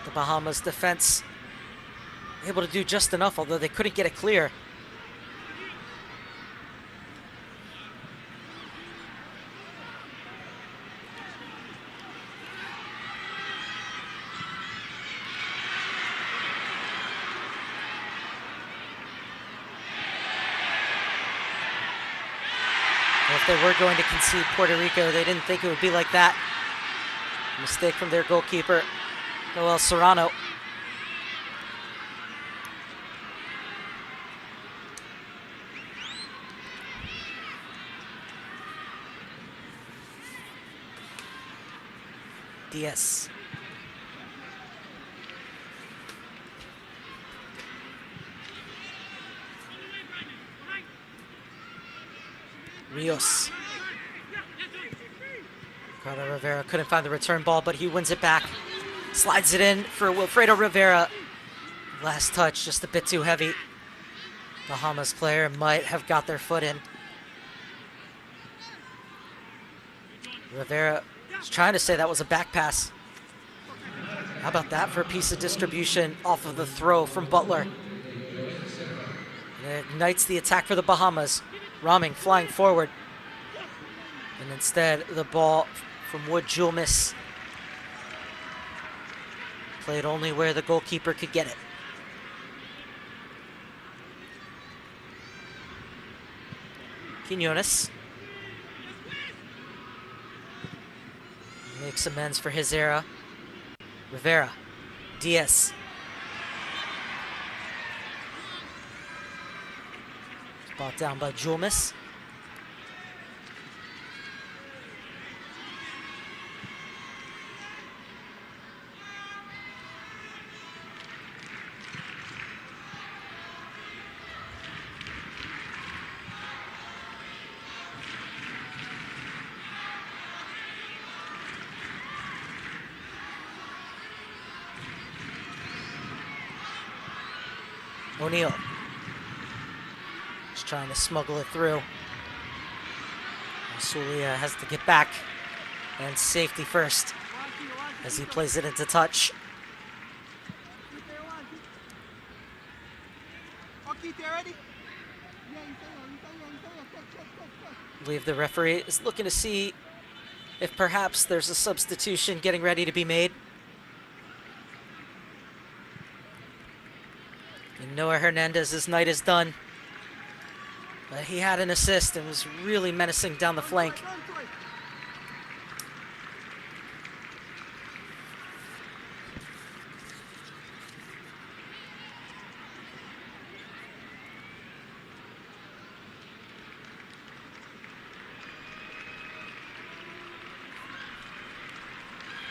The Bahamas defense able to do just enough, although they couldn't get it clear. If they were going to concede Puerto Rico, they didn't think it would be like that. Mistake from their goalkeeper, Joel Serrano. Diaz. Rios. Ricardo Rivera couldn't find the return ball, but he wins it back. Slides it in for Wilfredo Rivera. Last touch, just a bit too heavy. Bahamas player might have got their foot in. Rivera was trying to say that was a back pass. How about that for a piece of distribution off of the throw from Butler? And it ignites the attack for the Bahamas. Ramón flying forward. And instead, the ball from Wood Julmis played only where the goalkeeper could get it. Quinones makes amends for his error. Rivera. Diaz. Brought down by Julmis. O'Neal. Just trying to smuggle it through. Zulia has to get back. And safety first as he plays it into touch. I believe the referee is looking to see if perhaps there's a substitution getting ready to be made. And Noah Hernandez's night is done. But he had an assist and was really menacing down the flank.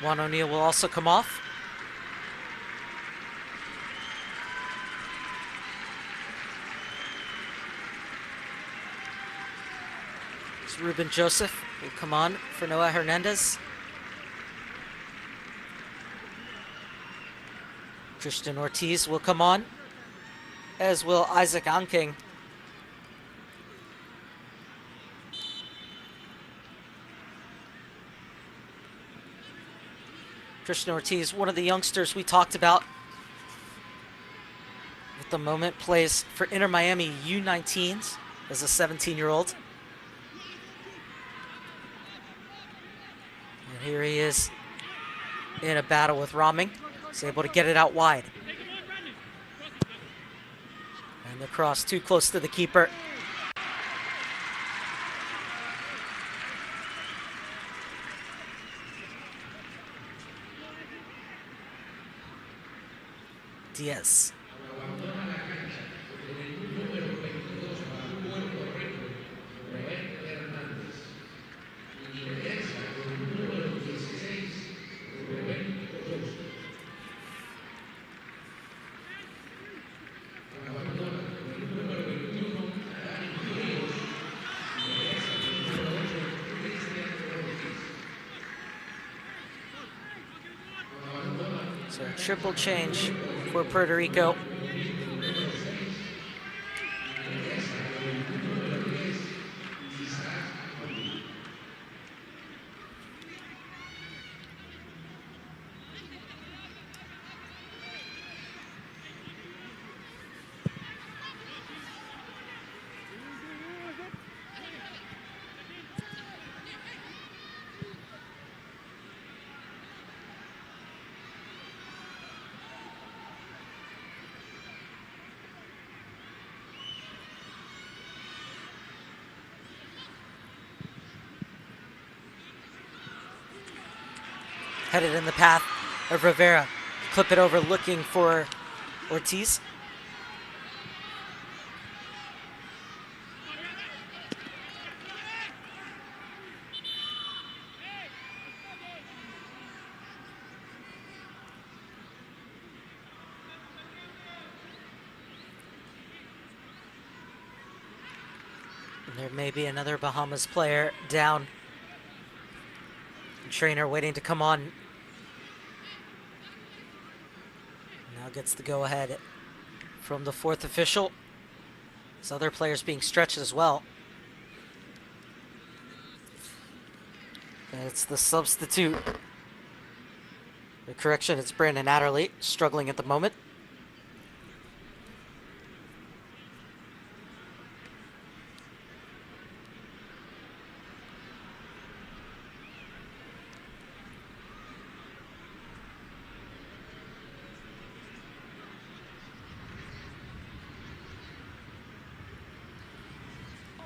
Juan O'Neal will also come off. Ruben Joseph will come on for Noah Hernandez. Tristan Ortiz will come on, as will Isaac Anking. Tristan Ortiz, one of the youngsters we talked about. At the moment, plays for Inter Miami U19s as a 17-year-old. And here he is in a battle with Ramón. He's able to get it out wide. And the cross too close to the keeper. Diaz. So triple change for Puerto Rico. Headed in the path of Rivera. Clip it over, looking for Ortiz. There may be another Bahamas player down. Trainer waiting to come on. Now gets the go-ahead from the fourth official. There's other players being stretched as well. It's the substitute. The correction, it's Brandon Adderley, struggling at the moment.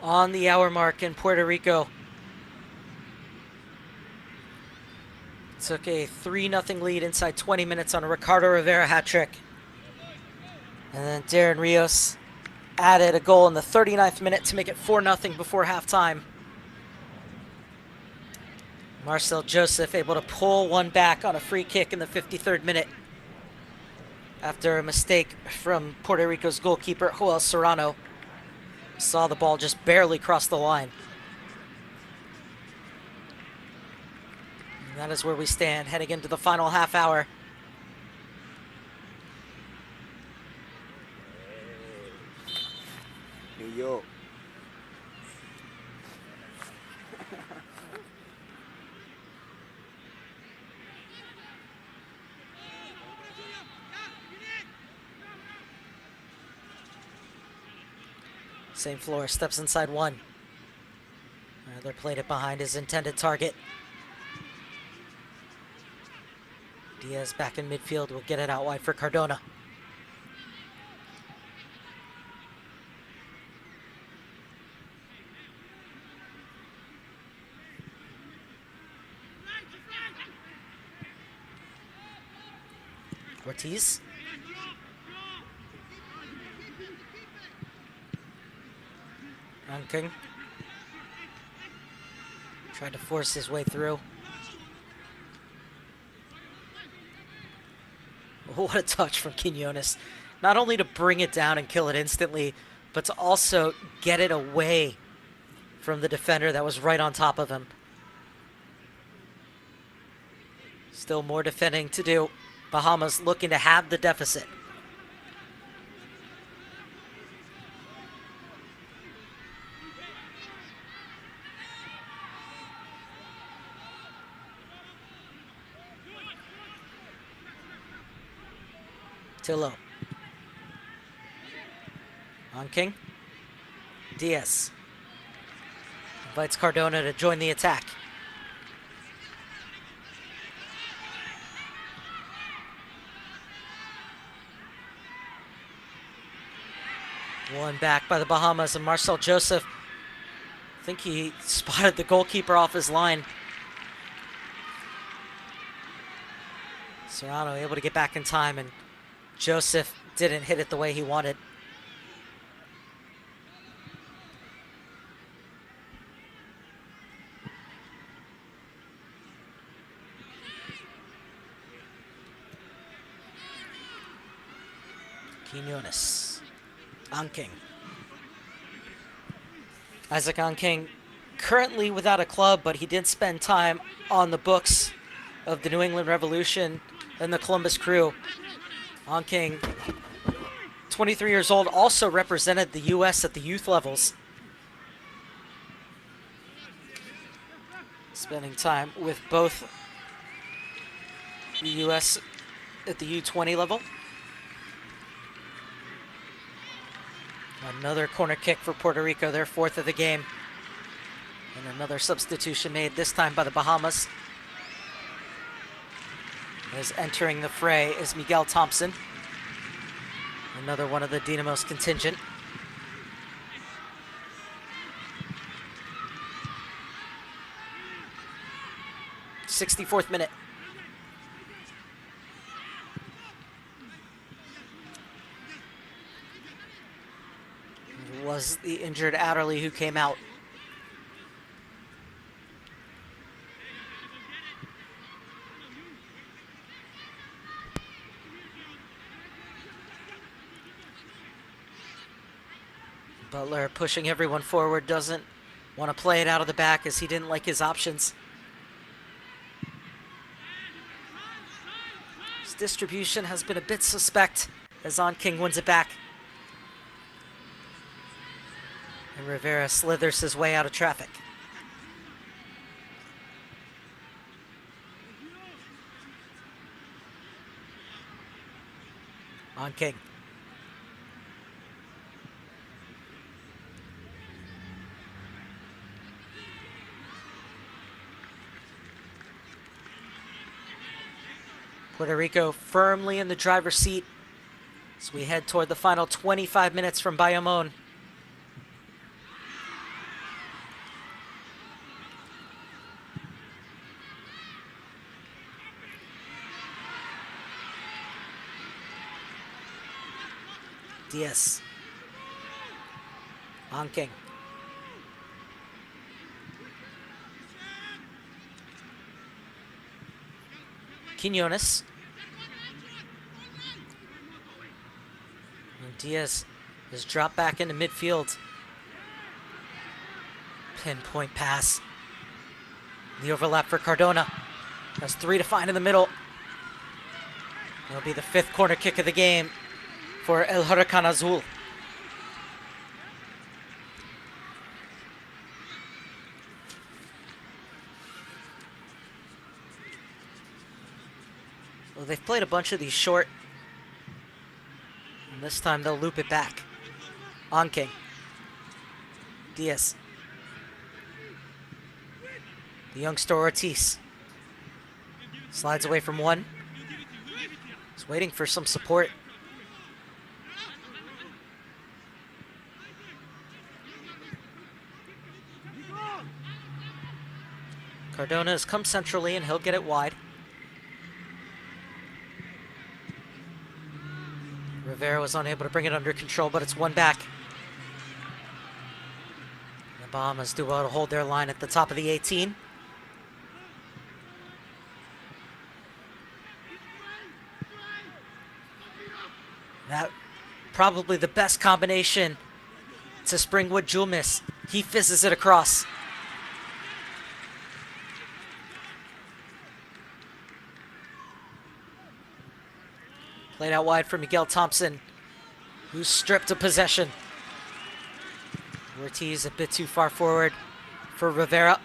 On the hour mark in Puerto Rico. Took a 3-0 lead inside 20 minutes on a Ricardo Rivera hat trick. And then Darren Rios added a goal in the 39th minute to make it 4-0 before halftime. Marcel Joseph able to pull one back on a free kick in the 53rd minute after a mistake from Puerto Rico's goalkeeper, Joel Serrano. Saw the ball just barely cross the line. And that is where we stand, heading into the final half hour. New York. Same floor, steps inside one. Rather played it behind his intended target. Diaz back in midfield will get it out wide for Cardona. Ortiz. King tried to force his way through. Oh, what a touch from Quinones. Not only to bring it down and kill it instantly, but to also get it away from the defender that was right on top of him. Still more defending to do. Bahamas looking to have the deficit. Tillo. On King. Diaz. Invites Cardona to join the attack. One back by the Bahamas, and Marcel Joseph, I think he spotted the goalkeeper off his line. Serrano able to get back in time, and Joseph didn't hit it the way he wanted. Quinones. Anking. Isaac Anking, currently without a club, but he did spend time on the books of the New England Revolution than the Columbus Crew. On King, 23 years old, also represented the U.S. at the youth levels. Spending time with both the U.S. at the U20 level. Another corner kick for Puerto Rico, their fourth of the game. And another substitution made, this time by the Bahamas. As entering the fray is Miguel Thompson. Another one of the Dynamos contingent. '64th minute. It was the injured Adderley who came out. Butler pushing everyone forward, doesn't want to play it out of the back as he didn't like his options. His distribution has been a bit suspect as On King wins it back. And Rivera slithers his way out of traffic. On King. Puerto Rico firmly in the driver's seat as we head toward the final 25 minutes from Bayamón. Diaz. On King. Quinones. And Diaz is dropped back into midfield. Pinpoint pass. The overlap for Cardona. Has 3 to find in the middle. It'll be the 5th corner kick of the game for El Huracán Azul. Well, they've played a bunch of these short, and this time they'll loop it back. On King. Diaz. The youngster Ortiz. Slides away from one. He's waiting for some support. Cardona has come centrally and he'll get it wide. Rivera was unable to bring it under control, but it's one back. The Bahamas do well to hold their line at the top of the 18. That probably the best combination to Springwood Julmis. He fizzes it across. Played out wide for Miguel Thompson, who's stripped of possession. Ortiz a bit too far forward for Rivera.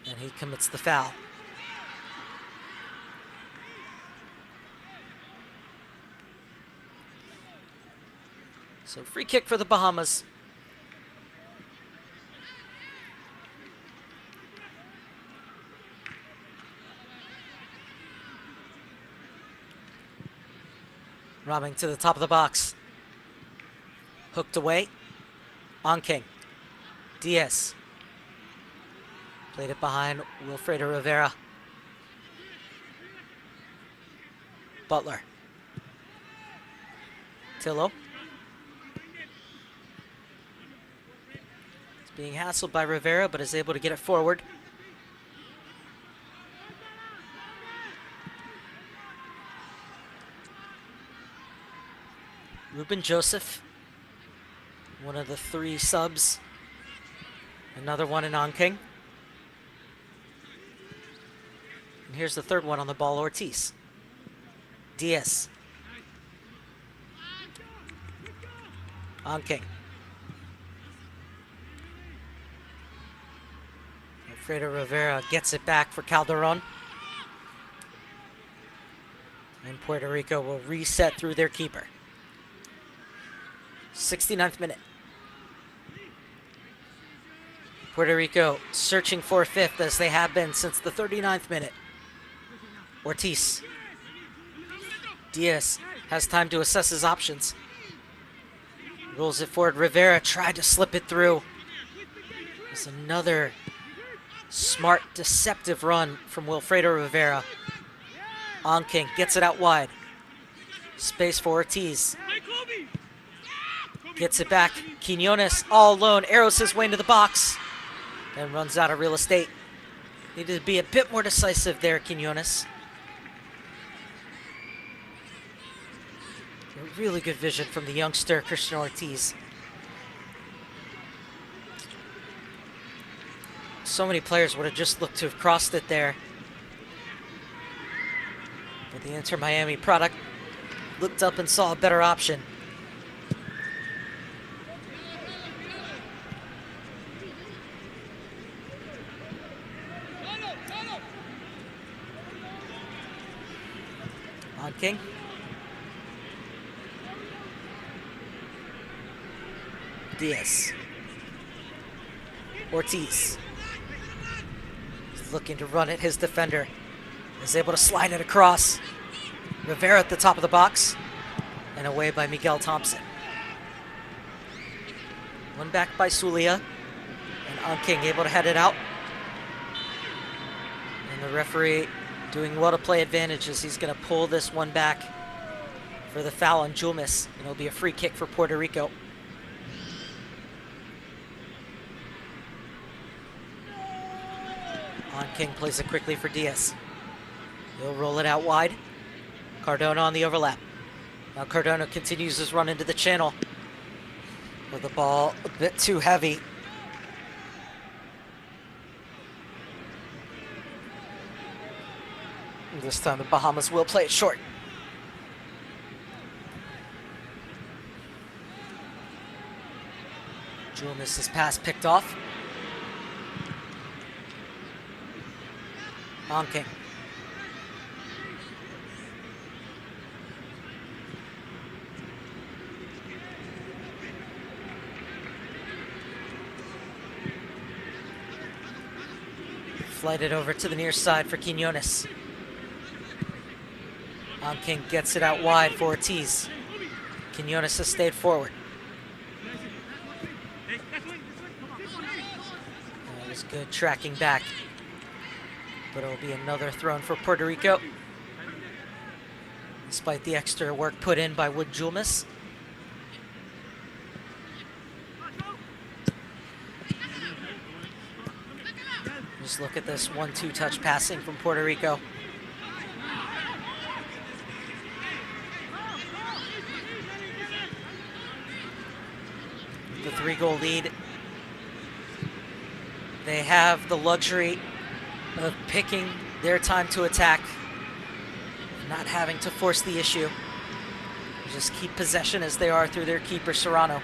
And he commits the foul. So free kick for the Bahamas. Robbing to the top of the box. Hooked away. On King. Diaz. Played it behind Wilfredo Rivera. Butler. Tillo. It's being hassled by Rivera, but is able to get it forward. Ruben Joseph, one of the 3 subs. Another one in On King. And here's the third one on the ball, Ortiz. Diaz. On King. Alfredo Rivera gets it back for Calderon. And Puerto Rico will reset through their keeper. 69th minute. Puerto Rico searching for a fifth as they have been since the 39th minute. Ortiz. Diaz has time to assess his options. Rolls it forward. Rivera tried to slip it through. There's another smart, deceptive run from Wilfredo Rivera. On King gets it out wide. Space for Ortiz. Gets it back. Quinones all alone. Arrows his way into the box. And runs out of real estate. Needed to be a bit more decisive there, Quinones. A really good vision from the youngster, Christian Ortiz. So many players would have just looked to have crossed it there. But the Inter Miami product looked up and saw a better option. On King. Diaz. Ortiz. He's looking to run at his defender. Is able to slide it across. Rivera at the top of the box. And away by Miguel Thompson. One back by Zulia. And On King able to head it out. And the referee doing well to play advantages. He's going to pull this one back for the foul on Julmis. And it'll be a free kick for Puerto Rico. On King plays it quickly for Diaz. He'll roll it out wide. Cardona on the overlap. Now Cardona continues his run into the channel. With the ball a bit too heavy. This time the Bahamas will play it short. Julmis' pass picked off. On King. Flighted over to the near side for Quinones. On King gets it out wide for Ortiz. Quinones has stayed forward. That was good tracking back. But it'll be another thrown for Puerto Rico. Despite the extra work put in by Wood Julmis. Just look at this 1-2 touch passing from Puerto Rico. The 3-goal lead. They have the luxury of picking their time to attack, not having to force the issue. Just keep possession as they are through their keeper, Serrano.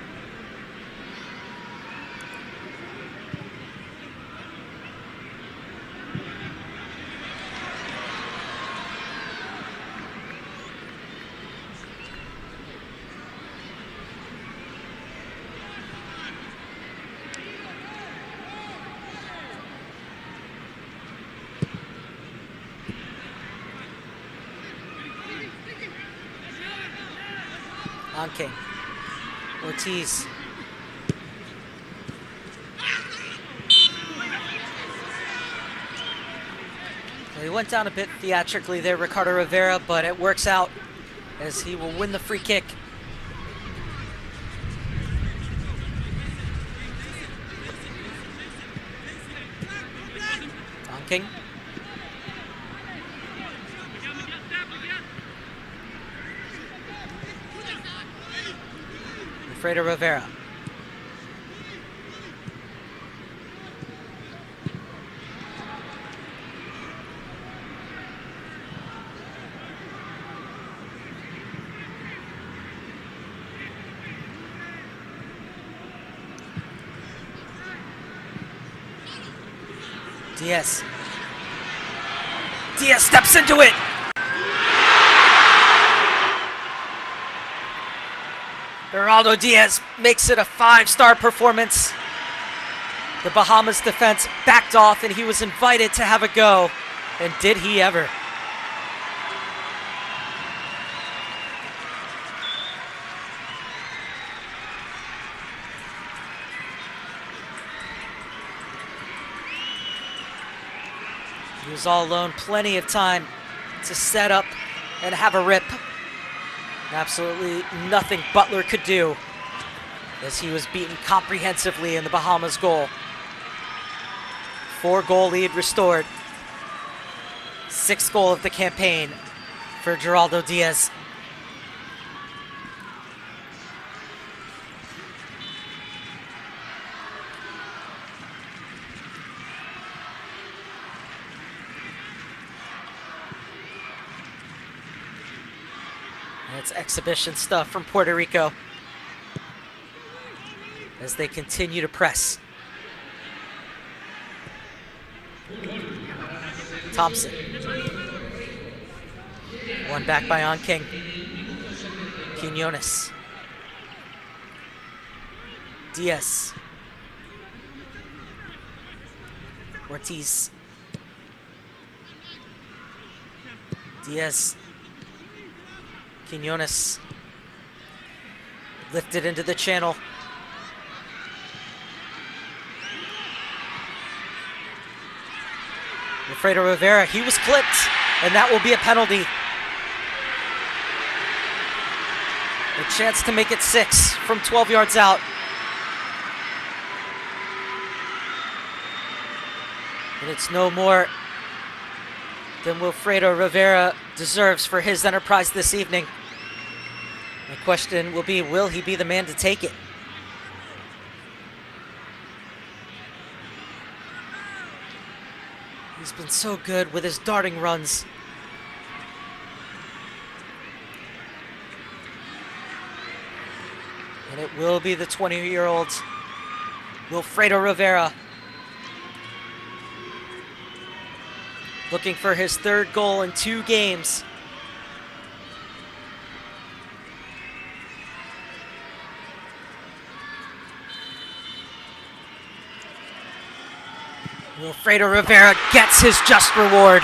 On King. Ortiz. Well, he went down a bit theatrically there, Ricardo Rivera, but it works out as he will win the free kick. On King. Alfredo Rivera. Diaz. Diaz steps into it. Geraldo Diaz makes it a 5-star performance. The Bahamas defense backed off, and he was invited to have a go. And did he ever? He was all alone, plenty of time to set up and have a rip. Absolutely nothing Butler could do as he was beaten comprehensively in the Bahamas goal. 4-goal lead restored. 6th goal of the campaign for Geraldo Diaz. It's exhibition stuff from Puerto Rico as they continue to press. Thompson. One back by On King. Quinones. Diaz. Ortiz. Diaz. Quinones lifted into the channel. Alfredo Rivera, he was clipped, and that will be a penalty. A chance to make it 6 from 12 yards out. And it's no more than Wilfredo Rivera deserves for his enterprise this evening. The question will be, will he be the man to take it? He's been so good with his darting runs. And it will be the 20-year-old Wilfredo Rivera, looking for his 3rd goal in 2 games. Wilfredo Rivera gets his just reward.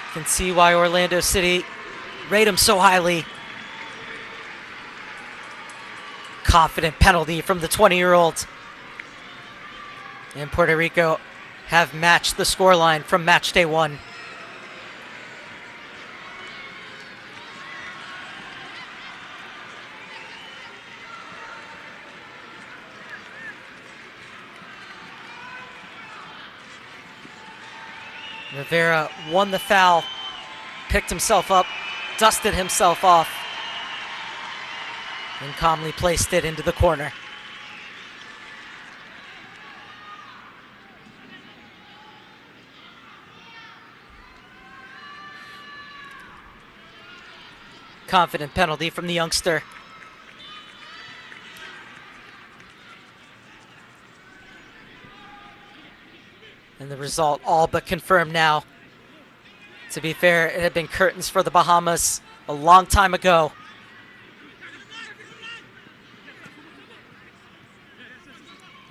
You can see why Orlando City rate him so highly. Confident penalty from the 20-year-old. And Puerto Rico have matched the scoreline from match day 1. Rivera won the foul, picked himself up, dusted himself off, and calmly placed it into the corner. Confident penalty from the youngster. And the result all but confirmed now. To be fair, it had been curtains for the Bahamas a long time ago.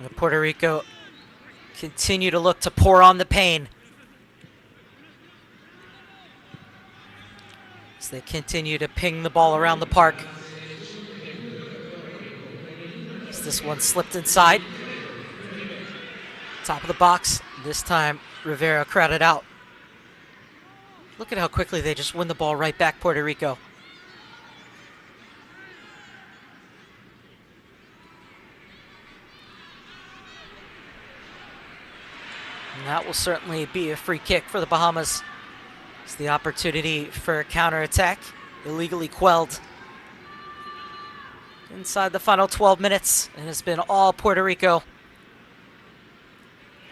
And Puerto Rico continue to look to pour on the pain as they continue to ping the ball around the park. As this one slipped inside. Top of the box. This time, Rivera crowded out. Look at how quickly they just win the ball right back, Puerto Rico. And that will certainly be a free kick for the Bahamas. It's the opportunity for a counterattack, illegally quelled inside the final 12 minutes, and it's been all Puerto Rico.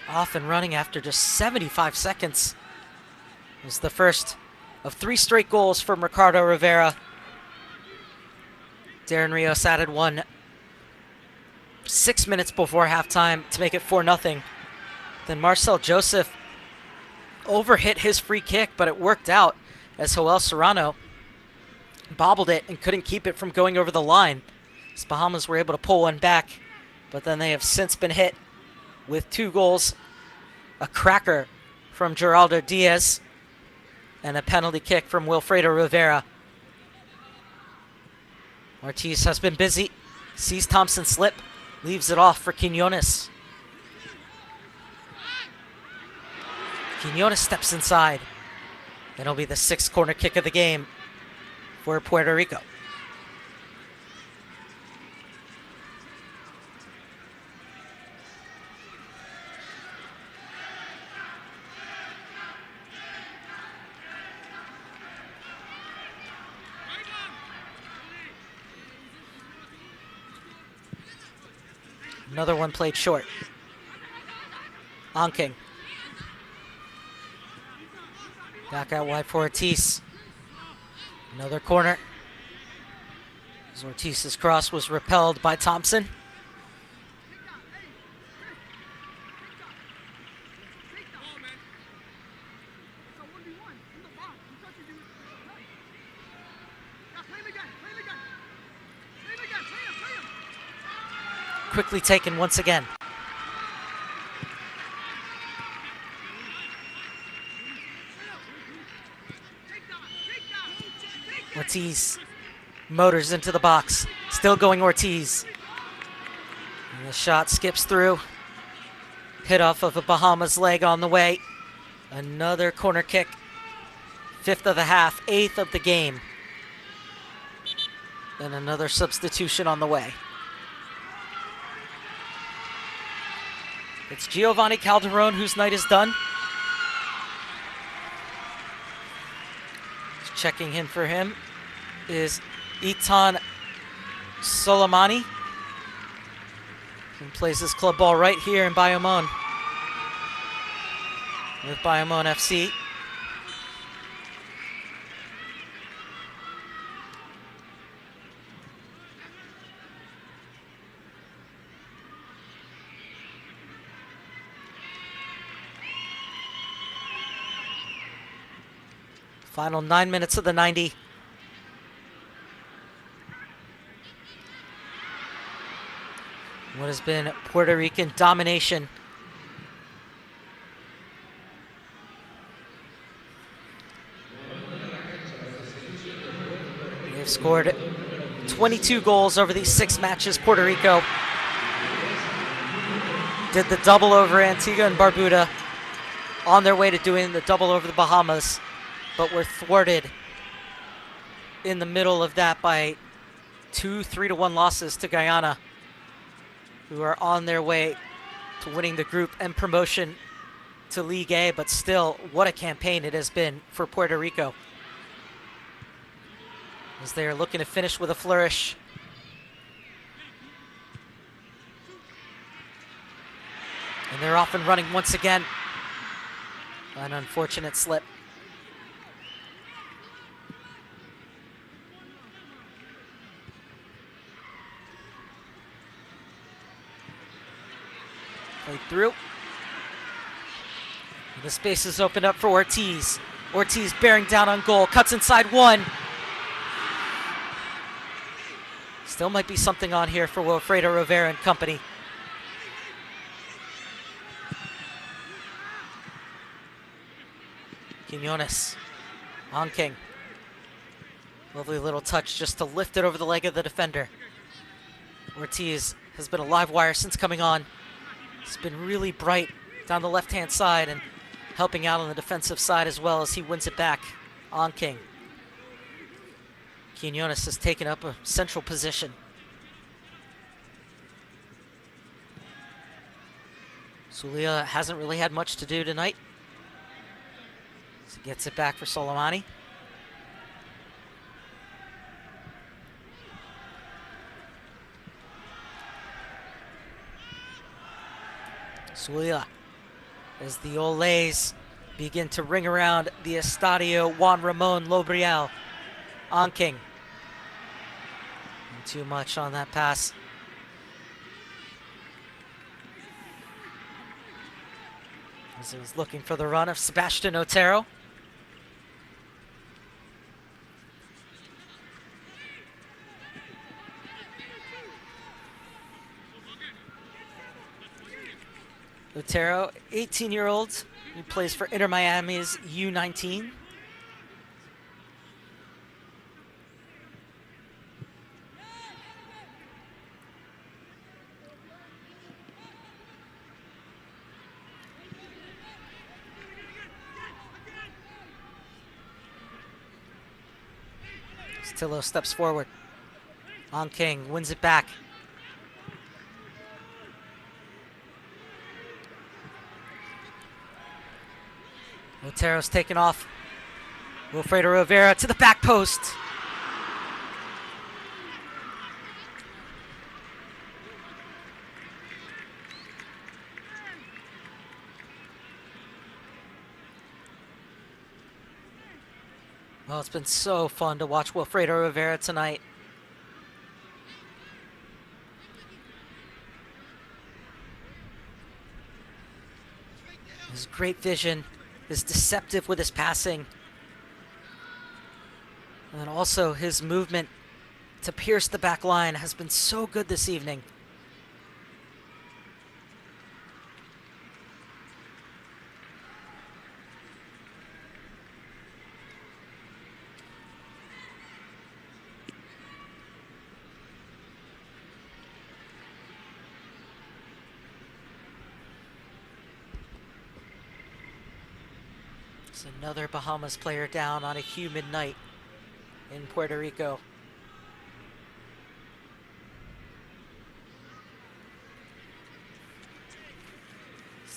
Off and running after just 75 seconds. It was the first of 3 straight goals from Ricardo Rivera. Darren Rios added one 6 minutes before halftime to make it 4-0. Then Marcel Joseph overhit his free kick, but it worked out as Joel Serrano bobbled it and couldn't keep it from going over the line. The Bahamas were able to pull one back, but then they have since been hit with 2 goals, a cracker from Geraldo Diaz, and a penalty kick from Wilfredo Rivera. Ortiz has been busy, sees Thompson slip, leaves it off for Quinones. Quinones steps inside. It'll be the 6th corner kick of the game for Puerto Rico. Another one played short. Onking. Back out wide for Ortiz. Another corner. As Ortiz's cross was repelled by Thompson. Quickly taken once again. Ortiz motors into the box. Still going Ortiz. And the shot skips through. Hit off of a Bahamas leg on the way. Another corner kick. 5th of the half, 8th of the game. And another substitution on the way. It's Giovanni Calderon whose night is done. Checking in for him is Itan Soleimani, who plays his club ball right here in Bayamon with Bayamon FC. Final 9 minutes of the 90. What has been Puerto Rican domination. They've scored 22 goals over these 6 matches. Puerto Rico did the double over Antigua and Barbuda on their way to doing the double over the Bahamas, but were thwarted in the middle of that by 2 3-1 losses to Guyana, who are on their way to winning the group and promotion to League A. But still, what a campaign it has been for Puerto Rico, as they are looking to finish with a flourish. And they're off and running once again. An unfortunate slip. Played through. The space is opened up for Ortiz. Ortiz bearing down on goal, cuts inside one. Still might be something on here for Wilfredo Rivera and company. Quinones on King. Lovely little touch just to lift it over the leg of the defender. Ortiz has been a live wire since coming on. He's been really bright down the left-hand side and helping out on the defensive side as well as he wins it back on King. Quinones has taken up a central position. Zulia hasn't really had much to do tonight. So gets it back for Soleimani. Zulia, as the Olays begin to ring around the Estadio Juan Ramón Loubriel. On King. too much on that pass. As he was looking for the run of Sebastian Otero. Otero, 18-year-old, who plays for Inter Miami's U19. Tillo steps forward. On King, wins it back. Otero's taken off. Wilfredo Rivera to the back post. Well, it's been so fun to watch Wilfredo Rivera tonight. His great vision, is deceptive with his passing. And then also his movement to pierce the back line has been so good this evening. Another Bahamas player down on a humid night in Puerto Rico.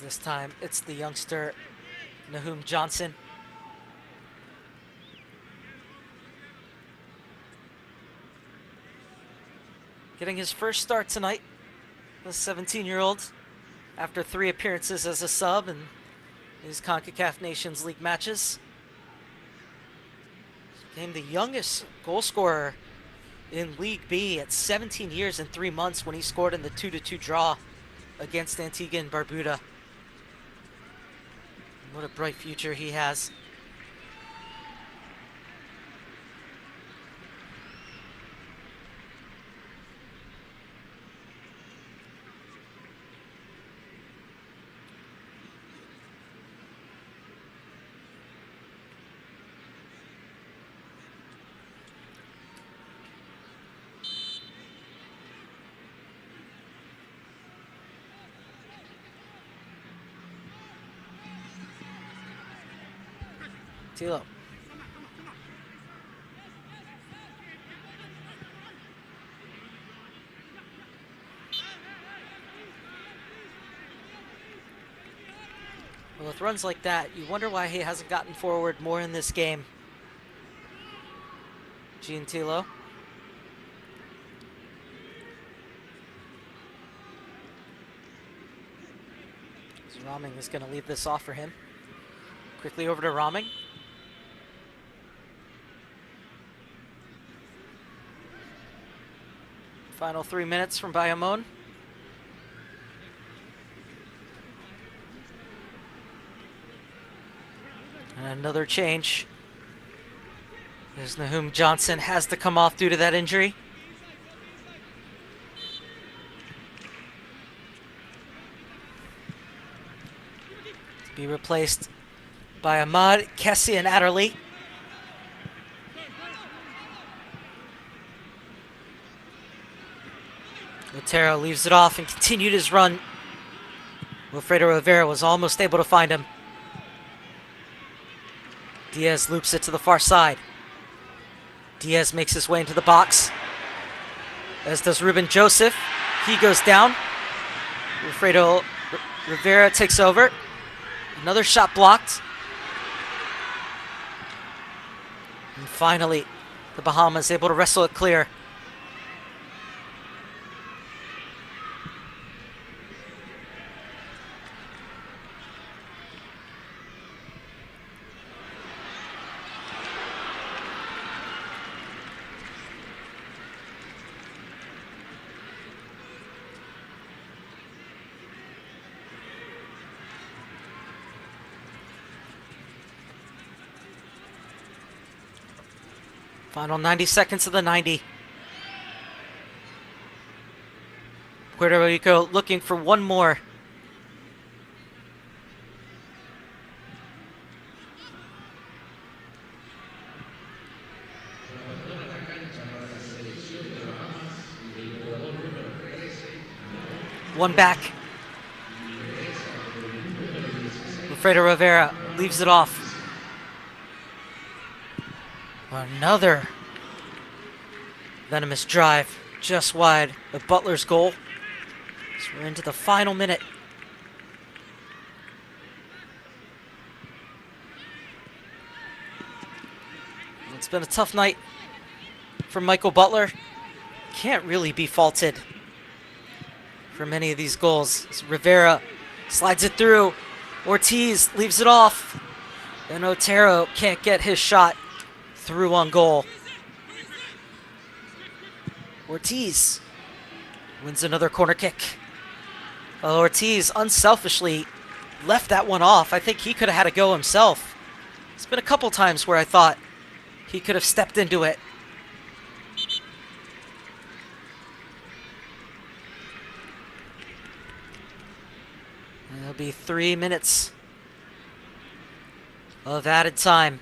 This time it's the youngster Nahum Johnson. Getting his first start tonight, the 17-year-old, after 3 appearances as a sub and his Concacaf Nations League matches. Became the youngest goal scorer in League B at 17 years and 3 months when he scored in the 2-2 draw against Antigua and Barbuda. What a bright future he has. Tilo. Well, with runs like that, you wonder why he hasn't gotten forward more in this game. Gene Tilo. Raming is going to leave this off for him. Quickly over to Raming. Final 3 minutes from Bayamon. And another change. As Nahum Johnson has to come off due to that injury. To be replaced by Ahmad, Kessie, and Adderley. Otero leaves it off and continued his run. Wilfredo Rivera was almost able to find him. Diaz loops it to the far side. Diaz makes his way into the box, as does Ruben Joseph. He goes down. Wilfredo Rivera takes over. Another shot blocked. And finally, the Bahamas able to wrestle it clear. Final 90 seconds of the 90. Puerto Rico looking for one more. One back. Alfredo Rivera leaves it off. Another venomous drive just wide of Butler's goal. So we're into the final minute. It's been a tough night for Michael Butler. Can't really be faulted for many of these goals. As Rivera slides it through. Ortiz leaves it off. And Otero can't get his shot through on goal. Ortiz wins another corner kick. Well, Ortiz unselfishly left that one off. I think he could have had a go himself. It's been a couple times where I thought he could have stepped into it. It'll be 3 minutes of added time.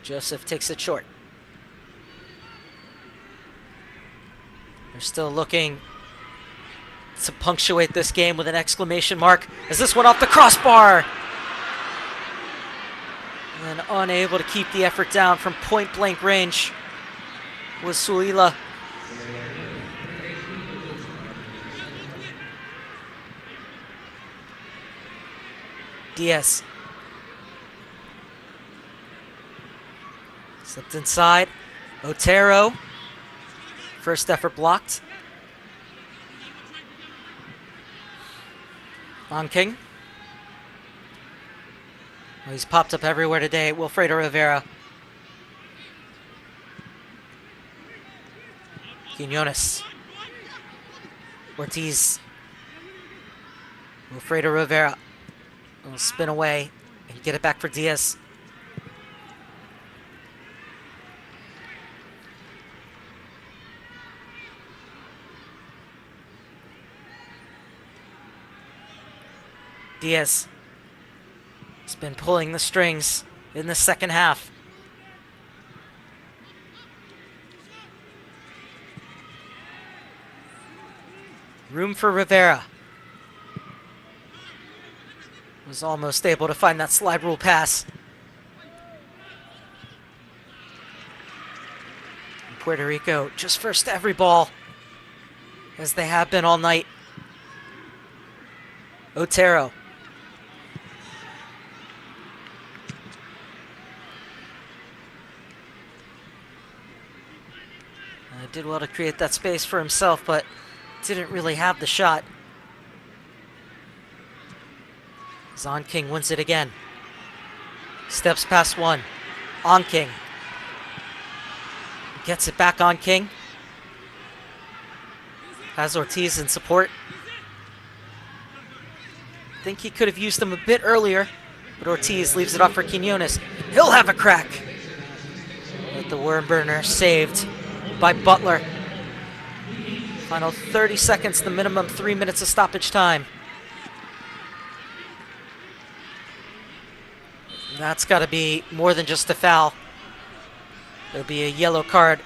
Joseph takes it short. They're still looking to punctuate this game with an exclamation mark as this one off the crossbar. And unable to keep the effort down from point-blank range was Suila. Diaz. Slipped inside. Otero. First effort blocked. On King. Well, he's popped up everywhere today. Wilfredo Rivera. Quinones. Ortiz. Wilfredo Rivera. Will spin away and get it back for Diaz. Diaz has been pulling the strings in the second half. Room for Rivera. Was almost able to find that slide rule pass. And Puerto Rico just first to every ball, as they have been all night. Otero. Did well to create that space for himself, but didn't really have the shot. Zon King wins it again. Steps past one. On King. Gets it back on King. Has Ortiz in support. Think he could have used him a bit earlier, but Ortiz leaves it up for Quinones. He'll have a crack. But the worm burner saved by Butler. Final 30 seconds, the minimum 3 minutes of stoppage time. That's got to be more than just a foul. There'll be a yellow card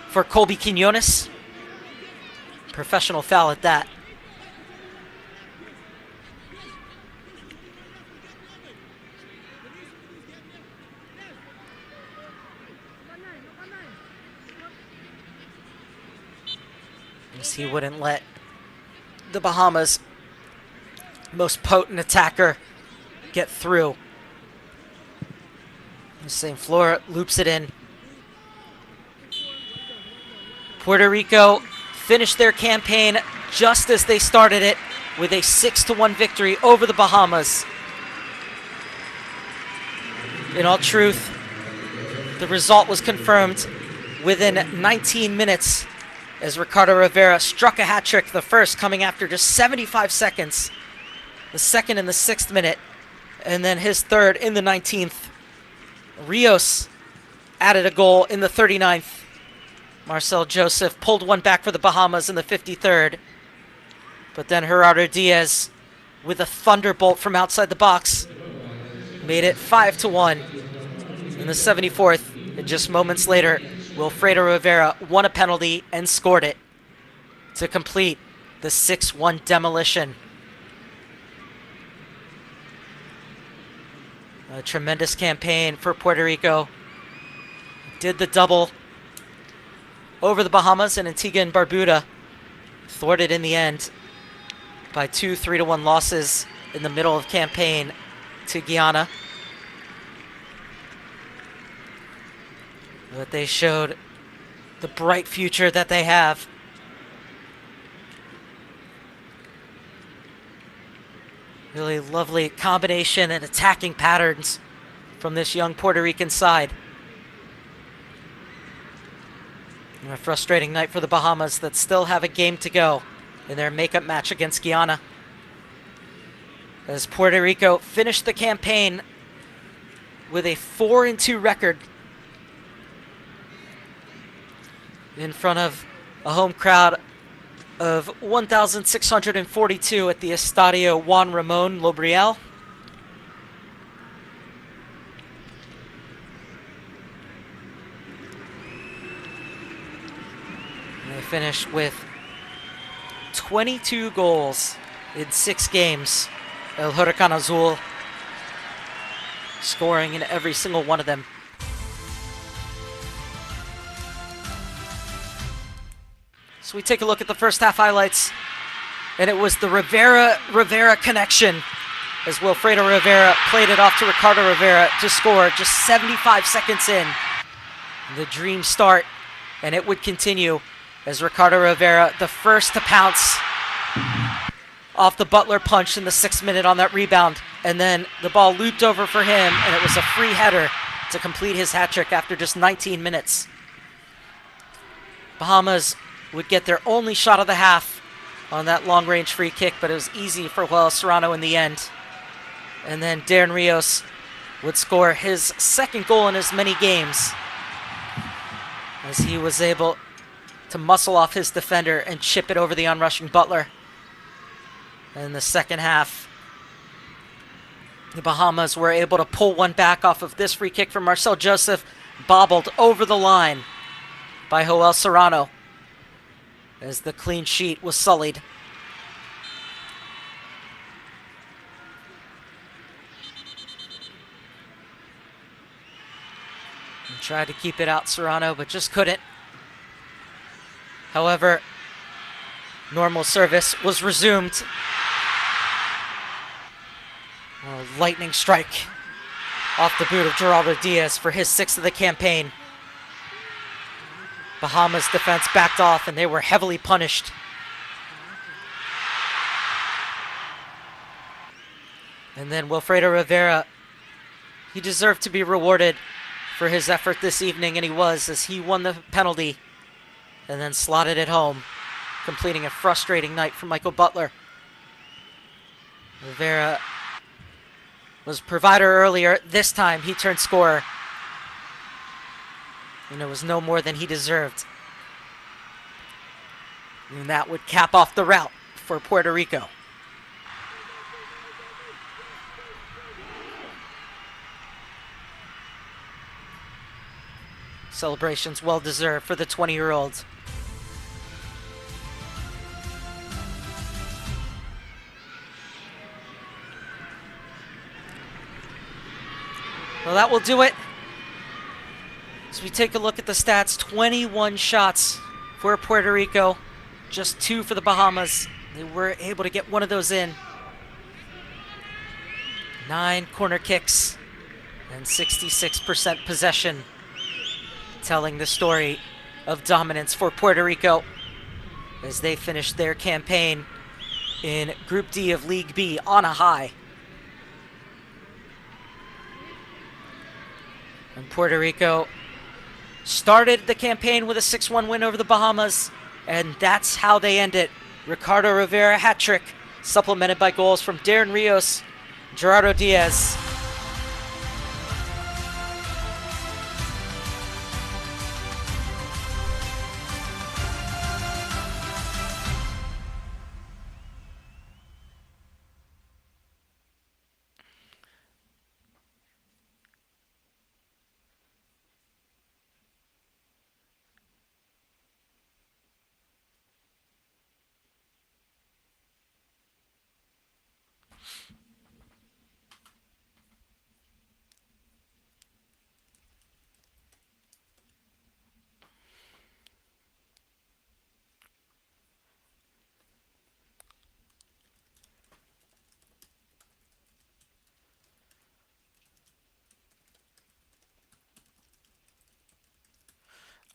for Colby Quinones. Professional foul at that. He wouldn't let the Bahamas' most potent attacker get through. St. Flora loops it in. Puerto Rico finished their campaign just as they started it with a 6-1 victory over the Bahamas. In all truth, the result was confirmed within 19 minutes as Ricardo Rivera struck a hat trick, the first coming after just 75 seconds, the second in the 6th minute, and then his third in the 19th. Rios added a goal in the 39th. Marcel Joseph pulled one back for the Bahamas in the 53rd. But then Gerardo Diaz, with a thunderbolt from outside the box, made it 5-1 in the 74th. And just moments later, Wilfredo Rivera won a penalty and scored it to complete the 6-1 demolition. A tremendous campaign for Puerto Rico. Did the double over the Bahamas and Antigua and Barbuda. Thwarted in the end by 2 3-1 losses in the middle of campaign to Guyana. But they showed the bright future that they have. Really lovely combination and attacking patterns from this young Puerto Rican side. And a frustrating night for the Bahamas that still have a game to go in their makeup match against Guyana, as Puerto Rico finished the campaign with a 4-2 record in front of a home crowd of 1,642 at the Estadio Juan Ramón Loubriel. They finished with 22 goals in 6 games. El Huracán Azul scoring in every single one of them. So we take a look at the first half highlights, and it was the Rivera connection as Wilfredo Rivera played it off to Ricardo Rivera to score just 75 seconds in. The dream start, and it would continue as Ricardo Rivera, the first to pounce off the Butler punch in the 6th minute on that rebound, and then the ball looped over for him, and it was a free header to complete his hat trick after just 19 minutes. Bahamas would get their only shot of the half on that long-range free kick, but it was easy for Joel Serrano in the end. And then Darren Rios would score his 2nd goal in as many games, as he was able to muscle off his defender and chip it over the onrushing Butler. And in the second half, the Bahamas were able to pull one back off of this free kick from Marcel Joseph, bobbled over the line by Joel Serrano, as the clean sheet was sullied. And tried to keep it out, Serrano, but just couldn't. However, normal service was resumed. A lightning strike off the boot of Gerardo Diaz for his 6th of the campaign. Bahamas defense backed off, and they were heavily punished. And then Wilfredo Rivera, he deserved to be rewarded for his effort this evening, and he was, as he won the penalty and then slotted it home, completing a frustrating night for Michael Butler. Rivera was provider earlier. This time he turned scorer, and it was no more than he deserved. And that would cap off the rout for Puerto Rico. Celebrations well deserved for the 20-year-olds. Well, that will do it. As we take a look at the stats, 21 shots for Puerto Rico, just 2 for the Bahamas. They were able to get one of those in. 9 corner kicks and 66% possession, telling the story of dominance for Puerto Rico as they finished their campaign in Group D of League B on a high. And Puerto Rico started the campaign with a 6-1 win over the Bahamas, And that's how they end it. Ricardo Rivera hat trick, supplemented by goals from Darren Rios, Gerardo Diaz.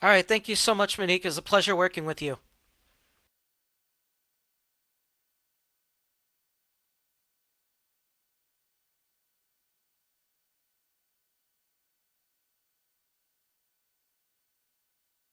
All right, thank you so much, Monique. It was a pleasure working with you.